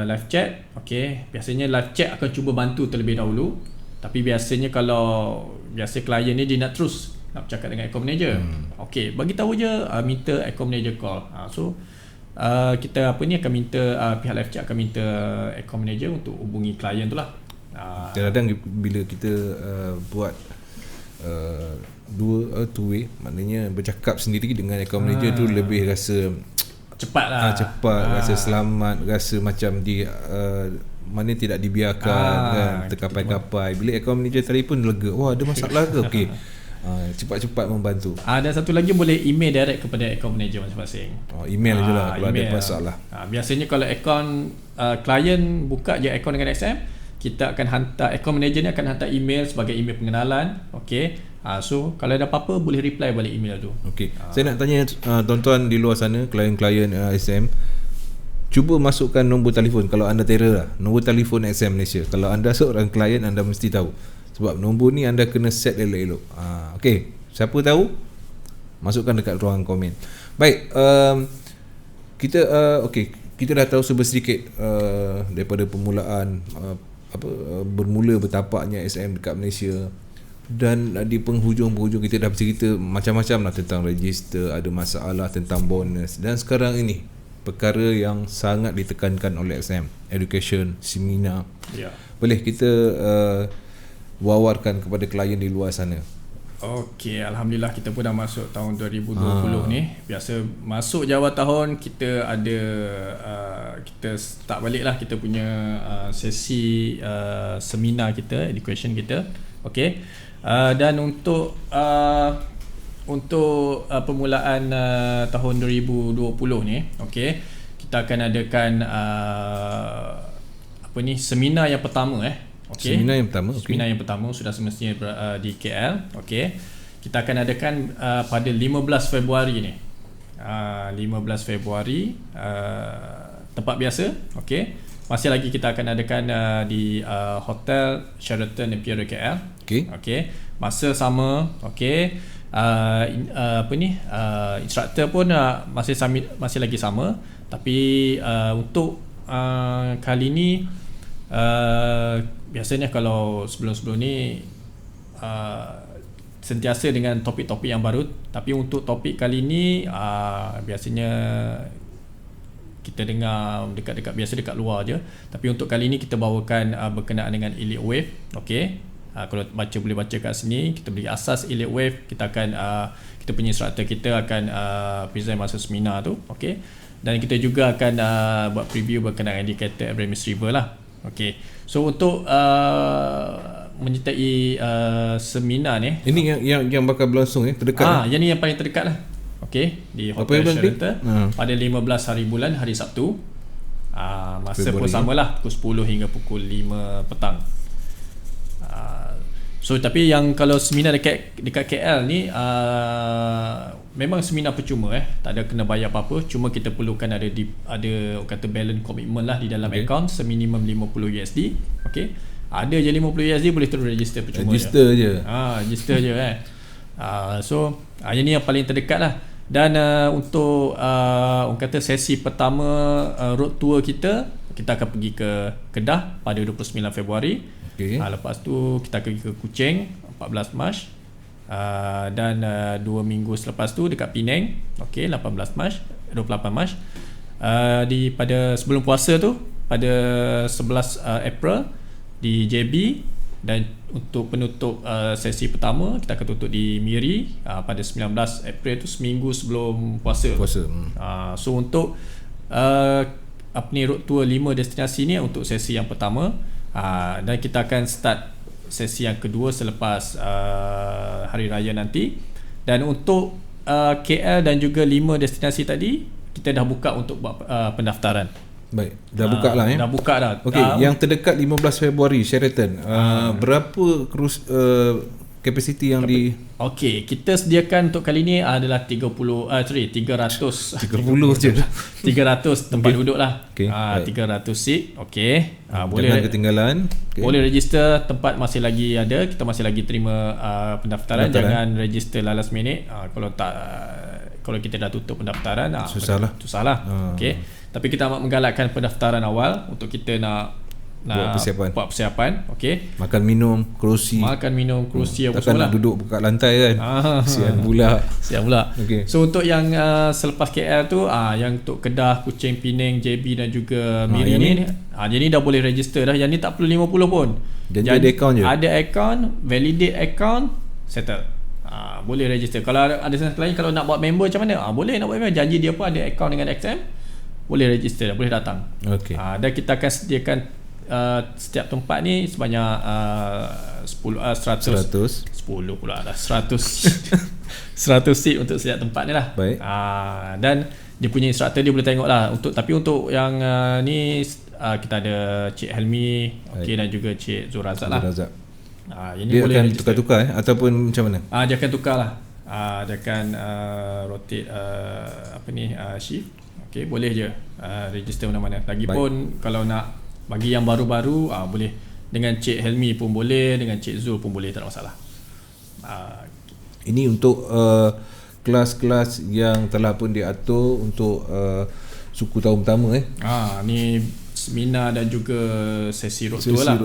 live chat, okey, biasanya live chat akan cuba bantu terlebih dahulu. Tapi biasanya kalau klien ni dia nak terus nak bercakap dengan account manager. Okey, bagi tahu je minta account manager call. So kita akan minta pihak live chat akan minta account manager untuk hubungi klien tu lah. Kadang-kadang bila kita buat two way, maknanya bercakap sendiri dengan account manager tu lebih rasa cepat lah. Rasa selamat, rasa macam dia mana tidak dibiarkan kan, terkapai-kapai. Bila account manager telefon lega, wah ada masalah ke? Okey. Cepat-cepat membantu. Dan satu lagi boleh email direct kepada account manager masing-masing. Email je lah kalau ada masalah. Biasanya kalau account klien buka je account dengan XM, kita akan hantar, account manager ni akan hantar email sebagai email pengenalan. Okey. So kalau ada apa-apa boleh reply balik email tu. Okey. Saya nak tanya tuan-tuan di luar sana, klien-klien SM, cuba masukkan nombor telefon kalau anda terror lah. Nombor telefon XM Malaysia. Kalau anda seorang klien, anda mesti tahu. Sebab nombor ni anda kena set elok-elok. Okey. Siapa tahu? Masukkan dekat ruang komen. Baik, kita kita dah tahu sedikit daripada permulaan bermula bertapaknya SM dekat Malaysia, dan di penghujung kita dah bercerita macam-macam lah tentang register, ada masalah tentang bonus, dan sekarang ini perkara yang sangat ditekankan oleh SM, education, seminar. Boleh kita wawarkan kepada klien di luar sana. Okey, alhamdulillah kita pun dah masuk tahun 2020 ni. Biasa masuk Jawa tahun kita ada kita start balik lah kita punya sesi seminar kita, education kita. Okey. Dan untuk permulaan tahun 2020 ni, okey, kita akan adakan seminar yang pertama Okay. Seminar yang pertama. Seminar yang pertama sudah semestinya di KL. Okey. Kita akan adakan pada 15 Februari ni. 15 Februari tempat biasa. Okey. Masih lagi kita akan adakan di Hotel Sheraton Imperial KL. Okey. Okey. Masa sama. Okey. Instructor pun masih lagi sama, tapi untuk kali ni biasanya kalau sebelum-sebelum ni sentiasa dengan topik-topik yang baru, tapi untuk topik kali ni biasanya kita dengar dekat luar je, tapi untuk kali ni kita bawakan berkenaan dengan Elite Wave. Okey, kalau boleh baca kat sini, kita beri asas Elite Wave. Kita akan kita punya instructor kita akan present masa seminar tu. Okey, dan kita juga akan buat preview berkenaan indicator Abraham River lah. Okey. So untuk menyertai seminar ni, ini yang bakal berlangsung terdekat. Yang ni yang paling terdekat lah. Okey, di Hotel Sheraton pada 15 hari bulan, hari Sabtu. Masa pun samalah, pukul 10 hingga pukul 5 petang. So tapi yang kalau seminar dekat KL ni memang seminar percuma, tak ada kena bayar apa-apa, cuma kita perlukan ada kata balance commitment lah di dalam account seminimum $50. Okey, ada je $50 boleh terus register percuma. Register je. Register je so yang ni yang paling terdekat lah. Dan untuk orang kata sesi pertama road tour kita akan pergi ke Kedah pada 29 Februari. Okay. Lepas tu kita pergi ke Kuching 14 Mac, dan 2 minggu selepas tu dekat Penang, okey, 28 Mac. Pada sebelum puasa tu pada 11 April di JB, dan untuk penutup sesi pertama kita akan tutup di Miri pada 19 April tu, seminggu sebelum puasa. So untuk road tour 5 destinasi ni untuk sesi yang pertama. Dan kita akan start sesi yang kedua selepas Hari Raya nanti. Dan untuk KL dan juga 5 destinasi tadi, kita dah buka untuk buat pendaftaran. Baik, dah buka lah Dah buka dah. Okey, yang terdekat 15 Februari Sheraton. Berapa kapasiti yang Okey, kita sediakan untuk kali ni adalah 300 je. 300 tempat duduk lah. 300 seat. Okey. Boleh ketinggalan. Boleh register, tempat masih lagi ada. Kita masih lagi terima pendaftaran. Jangan register last minute. Kalau kita dah tutup pendaftaran, susahlah. Okey. Tapi kita amat menggalakkan pendaftaran awal untuk kita nak buat persiapan. Okey. Makan minum kerusi apa takkan nak duduk dekat lantai kan. Sian pula. Okay. So untuk yang selepas KL tu, yang untuk Kedah, Kuching, Penang, JB dan juga Miri ni, jadi dah boleh register dah. Yang ni tak perlu 50 pun. Janji ada account je. Ada account, validate account, settle. Boleh register. Kalau ada lain kalau nak buat member macam mana? Boleh nak buat member. Janji dia pun ada account dengan XM. Boleh register, boleh datang. Okey. Dan kita akan sediakan setiap tempat ni sebanyak 100 seat untuk setiap tempat ni lah. Baik. Dan dia punya instructor dia boleh tengok lah. Tapi untuk yang ni kita ada Cik Helmi, dan juga Cik Zurazak lah. Dia boleh akan tukar-tukar ataupun macam mana? Dia akan tukar lah. Dia akan rotate shift. Okay, boleh je register mana-mana. Lagipun kalau nak bagi yang baru-baru, boleh dengan Cik Helmi pun boleh, dengan Cik Zul pun boleh, tak ada masalah. Ini untuk kelas-kelas yang telah pun diatur untuk suku tahun pertama. Ni seminar dan juga sesi road tour lah.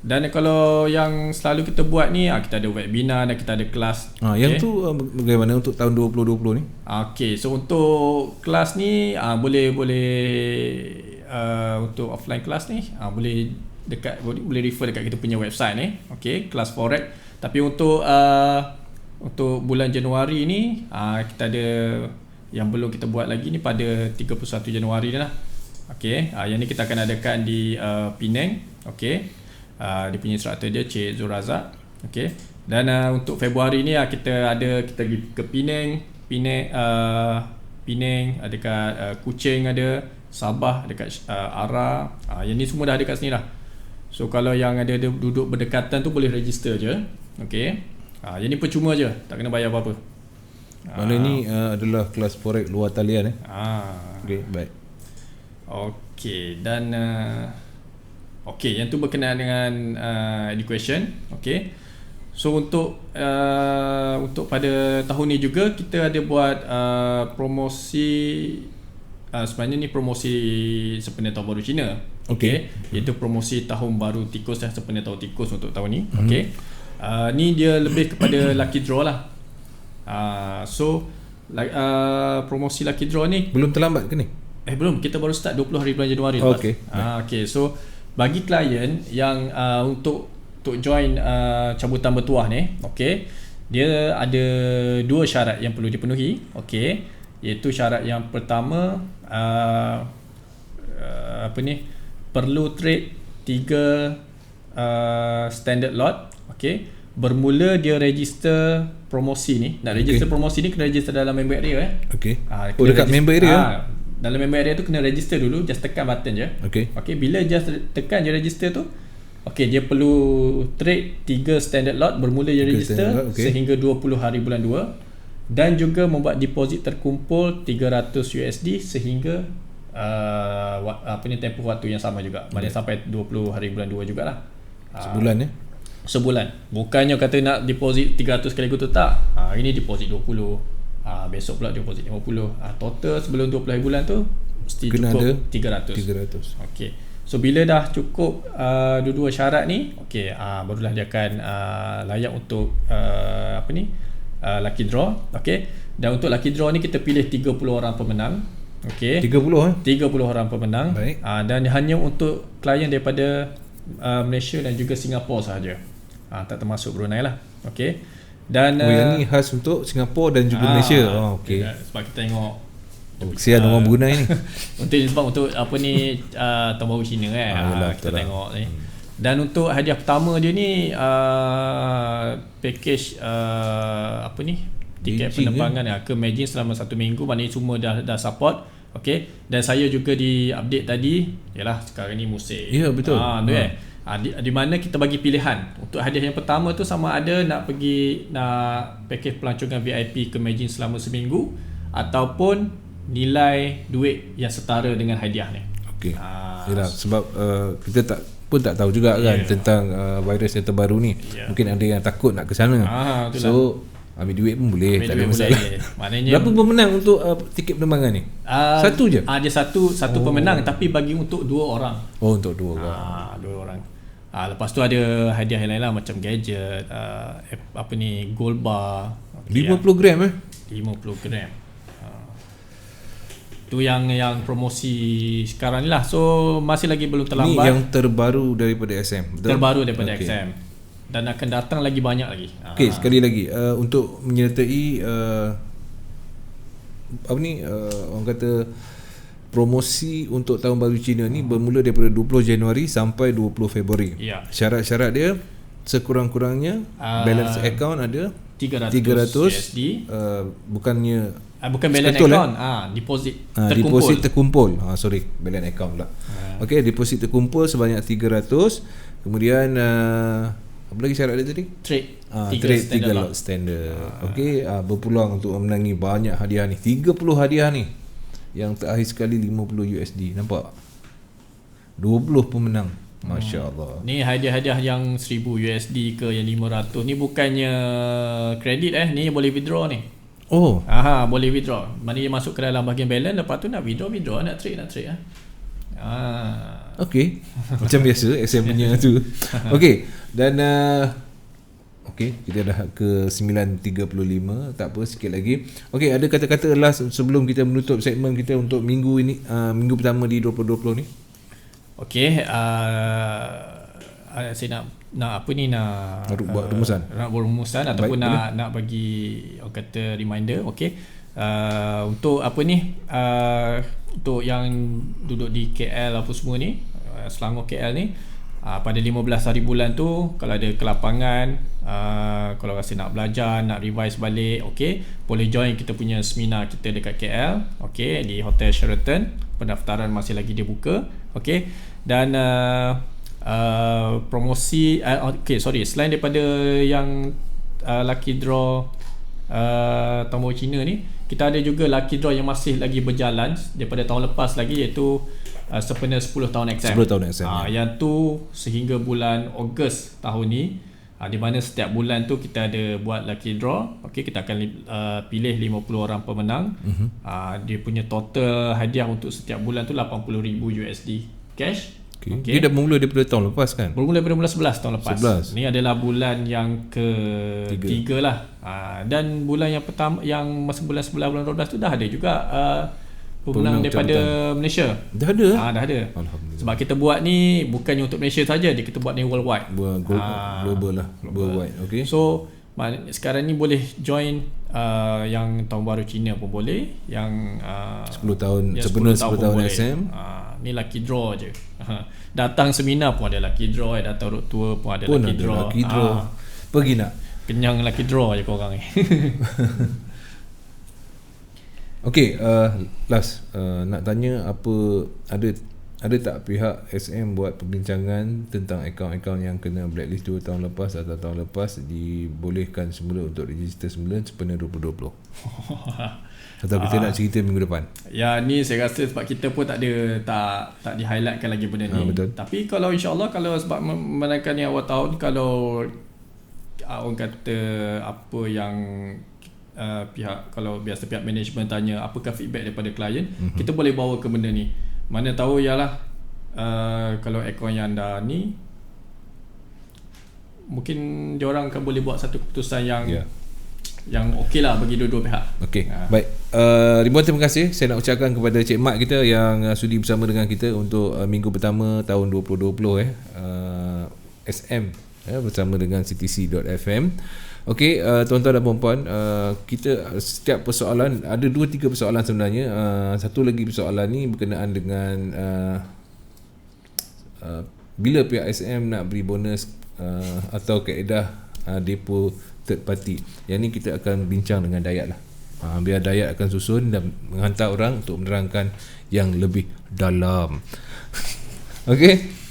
Dan kalau yang selalu kita buat ni, kita ada webinar dan kita ada kelas. Yang tu bagaimana untuk tahun 2020 ni? Okey, so untuk kelas ni boleh untuk offline kelas ni boleh refer dekat kita punya website ni. Okey, kelas Forex. Tapi untuk untuk bulan Januari ni kita ada yang belum kita buat lagi ni pada 31 Januari ni lah. Okey, yang ni kita akan adakan di Penang. Okey, dia punya instructor dia Cik Zul Razak. Okey, dan untuk Februari ni kita pergi ke Penang, dekat Kuching ada, Sabah, dekat Ara. Yang ni semua dah ada kat sini lah. So kalau yang ada duduk berdekatan tu boleh register je. Okey, yang ni percuma je, tak kena bayar apa-apa. Mana ni adalah kelas forex luar talian Okey, baik. Okey, dan okey, yang tu berkenaan dengan education. Okey. So untuk pada tahun ni juga kita ada buat promosi, sebenarnya ni promosi sempena tahun baru Cina. Okey. Iaitu promosi tahun baru tikus dan sempena tahun tikus untuk tahun ni. Okey. Ni dia lebih kepada lucky draw lah. So promosi lucky draw ni belum terlambat ke ni? Belum, kita baru start 20 hari bulan Januari. Okey. Okey, so bagi klien yang untuk join cabutan bertuah ni, okey, dia ada 2 syarat yang perlu dipenuhi. Okey, iaitu syarat yang pertama perlu trade 3 standard lot. Okey, bermula dia register promosi ni. Nak register promosi ni kena register dalam member area Okey. Dekat member area. Dalam member area tu kena register dulu, just tekan button je. Okey, bila just tekan je register tu, okey, dia perlu trade 3 standard lot, bermula dia register sehingga 20 hari bulan 2, dan juga membuat deposit terkumpul 300 USD sehingga tempoh waktu yang sama juga. Maknanya sampai 20 hari bulan 2 jugalah. Sebulan ya? Sebulan. Bukannya kata nak deposit 300 sekaligus tu, tak. Hari ni deposit 20, besok pula deposit 50. Total sebelum 20 hari bulan tu mesti kena cukup 300. Okey. So bila dah cukup dua-dua syarat ni, okey, barulah dia akan layak untuk lucky draw. Okey. Dan untuk lucky draw ni kita pilih 30 orang pemenang. Okey. 30 orang pemenang. Baik. Dan hanya untuk klien daripada Malaysia dan juga Singapura sahaja. Tak termasuk Brunei lah. Okey. Dan yang ni khas untuk Singapura dan juga Malaysia. Okey. Sebab kita tengok kesian orang Brunei ni. untuk apa ni tahun baru Cina kan. Kita tengok ni. Dan untuk hadiah pertama dia ni package tiket penerbangan ke Beijing selama 1 minggu. Maknanya semua dah support. Okey, dan saya juga di update tadi, yalah sekarang ni musim. Ya, betul. Di mana kita bagi pilihan. Untuk hadiah yang pertama tu sama ada nak package pelancongan VIP ke Beijing selama seminggu, ataupun nilai duit yang setara dengan hadiah ni. Okey. Yalah, sebab kita tak tahu juga kan tentang virus yang terbaru ni. Mungkin ada yang takut nak ke sana. So ambil duit pun boleh, tak ada masalah. Maknanya berapa pemenang untuk tiket penerbangan ni? Satu je? Dia satu pemenang, tapi bagi untuk 2 orang. Untuk 2 orang. 2 orang. Lepas tu ada hadiah yang lain lah, macam gadget, gold bar. 50 gram 50 gram. Tu yang promosi sekarang ni lah. So masih lagi belum terlambat. Ni yang terbaru daripada SM, betul? Terbaru daripada XM. Dan akan datang lagi banyak lagi. Okey, sekali lagi untuk menyertai orang kata promosi untuk tahun baru Cina ni bermula daripada 20 Januari sampai 20 Februari. Syarat-syarat dia sekurang-kurangnya balance account ada 300 USD. Bukan balance account, deposit terkumpul. Deposit terkumpul. Balance account pula. Okey, deposit terkumpul sebanyak 300. Kemudian apa lagi syarat dia tadi? Trade 3 lot standard. Okey, berpeluang untuk memenangi banyak hadiah ni. 30 hadiah ni. Yang terakhir sekali 50 USD. Nampak? 20 pemenang. Masya-Allah. Ni hadiah-hadiah yang 1000 USD ke yang 500 ni bukannya kredit ni boleh withdraw ni. Boleh withdraw. Maknanya masuk ke dalam bahagian balance, lepas tu nak withdraw, nak trade. Okey. Macam biasa SM punya tu. Okey. Dan kita dah ke 9.35. Tak apa, sikit lagi. Okey, ada kata-kata last sebelum kita menutup segmen kita untuk minggu ini, minggu pertama di 2020 ni? Okey, saya nak nak apa ni, nak buat rumusan, ataupun nak bagi orang kata reminder. Okey, untuk apa ni, untuk yang duduk di KL apa semua ni, Selangor KL ni, pada 15 hari bulan tu kalau ada kelapangan, kalau rasa nak belajar, nak revise balik, okey, boleh join kita punya seminar kita dekat KL, okey, di Hotel Sheraton. Pendaftaran masih lagi dibuka, okey. Dan promosi, selain daripada yang lucky draw Tombol Cina ni, kita ada juga lucky draw yang masih lagi berjalan daripada tahun lepas lagi, iaitu sempena 10 tahun XM. 10 tahun XM. Yang tu sehingga bulan Ogos tahun ni, di mana setiap bulan tu kita ada buat lucky draw. Okey, kita akan pilih 50 orang pemenang. Dia punya total hadiah untuk setiap bulan tu $80,000 USD cash. Okay. Dia dah bermula daripada tahun lepas kan? Bermula daripada bulan 11 tahun lepas. 11. Ni adalah bulan yang ke-3 lah. Dan bulan yang pertama, yang masa bulan 11, bulan 12 tu dah ada juga pemenang daripada Malaysia. Dah ada? Dah ada. Alhamdulillah. Sebab kita buat ni bukannya untuk Malaysia saja, kita buat ni worldwide. Global lah. Worldwide. Okay. So sekarang ni boleh join yang tahun baru Cina pun boleh, yang 10 tahun, sebenarnya 10 tahun SM. Ni lucky draw je. Datang seminar pun ada lucky draw, datang road tour pun ada lucky draw. Pergi nak kenyang lucky draw je korang ni. Okey, last nak tanya, apa ada tak pihak SM buat perbincangan tentang akaun-akaun yang kena blacklist 2 tahun lepas atau tahun lepas dibolehkan semula untuk register semula sempena 2020? Atau kita nak cerita minggu depan? Ya, ni saya rasa sebab kita pun tak di-highlightkan lagi benda ni. Betul. Tapi kalau insya-Allah, kalau sebab menaikkan ni awal tahun, kalau orang kata apa yang pihak, kalau biasa pihak management tanya apakah feedback daripada klien, kita boleh bawa ke benda ni. Mana tahu ialah kalau akaun yang dah ni, mungkin diorang akan boleh buat satu keputusan yang okey lah bagi dua-dua pihak. Okey, baik. Ribuan terima kasih saya nak ucapkan kepada Cik Mat kita yang sudi bersama dengan kita untuk minggu pertama tahun 2020 SM bersama dengan CTC.FM. Okey, tuan-tuan dan puan-puan, kita setiap persoalan ada 2-3 persoalan sebenarnya. Satu lagi persoalan ni berkenaan dengan bila pihak SM nak beri bonus atau kaedah depo third party. Yang ni kita akan bincang dengan Dayat lah. Biar Dayat akan susun dan menghantar orang untuk menerangkan yang lebih dalam. Okey.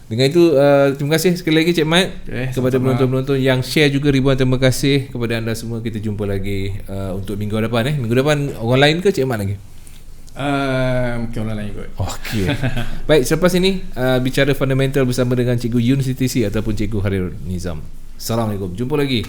Dengan itu terima kasih sekali lagi Cik Mat, kepada penonton-penonton yang share juga. Ribuan terima kasih kepada anda semua. Kita jumpa lagi untuk minggu depan. Minggu depan orang lain ke Cik Mat lagi? Mungkin orang lain kot. Okey. Baik, selepas ini bicara fundamental bersama dengan Cikgu Yun CTC ataupun Cikgu Harir Nizam. Assalamualaikum. Jumpa lagi.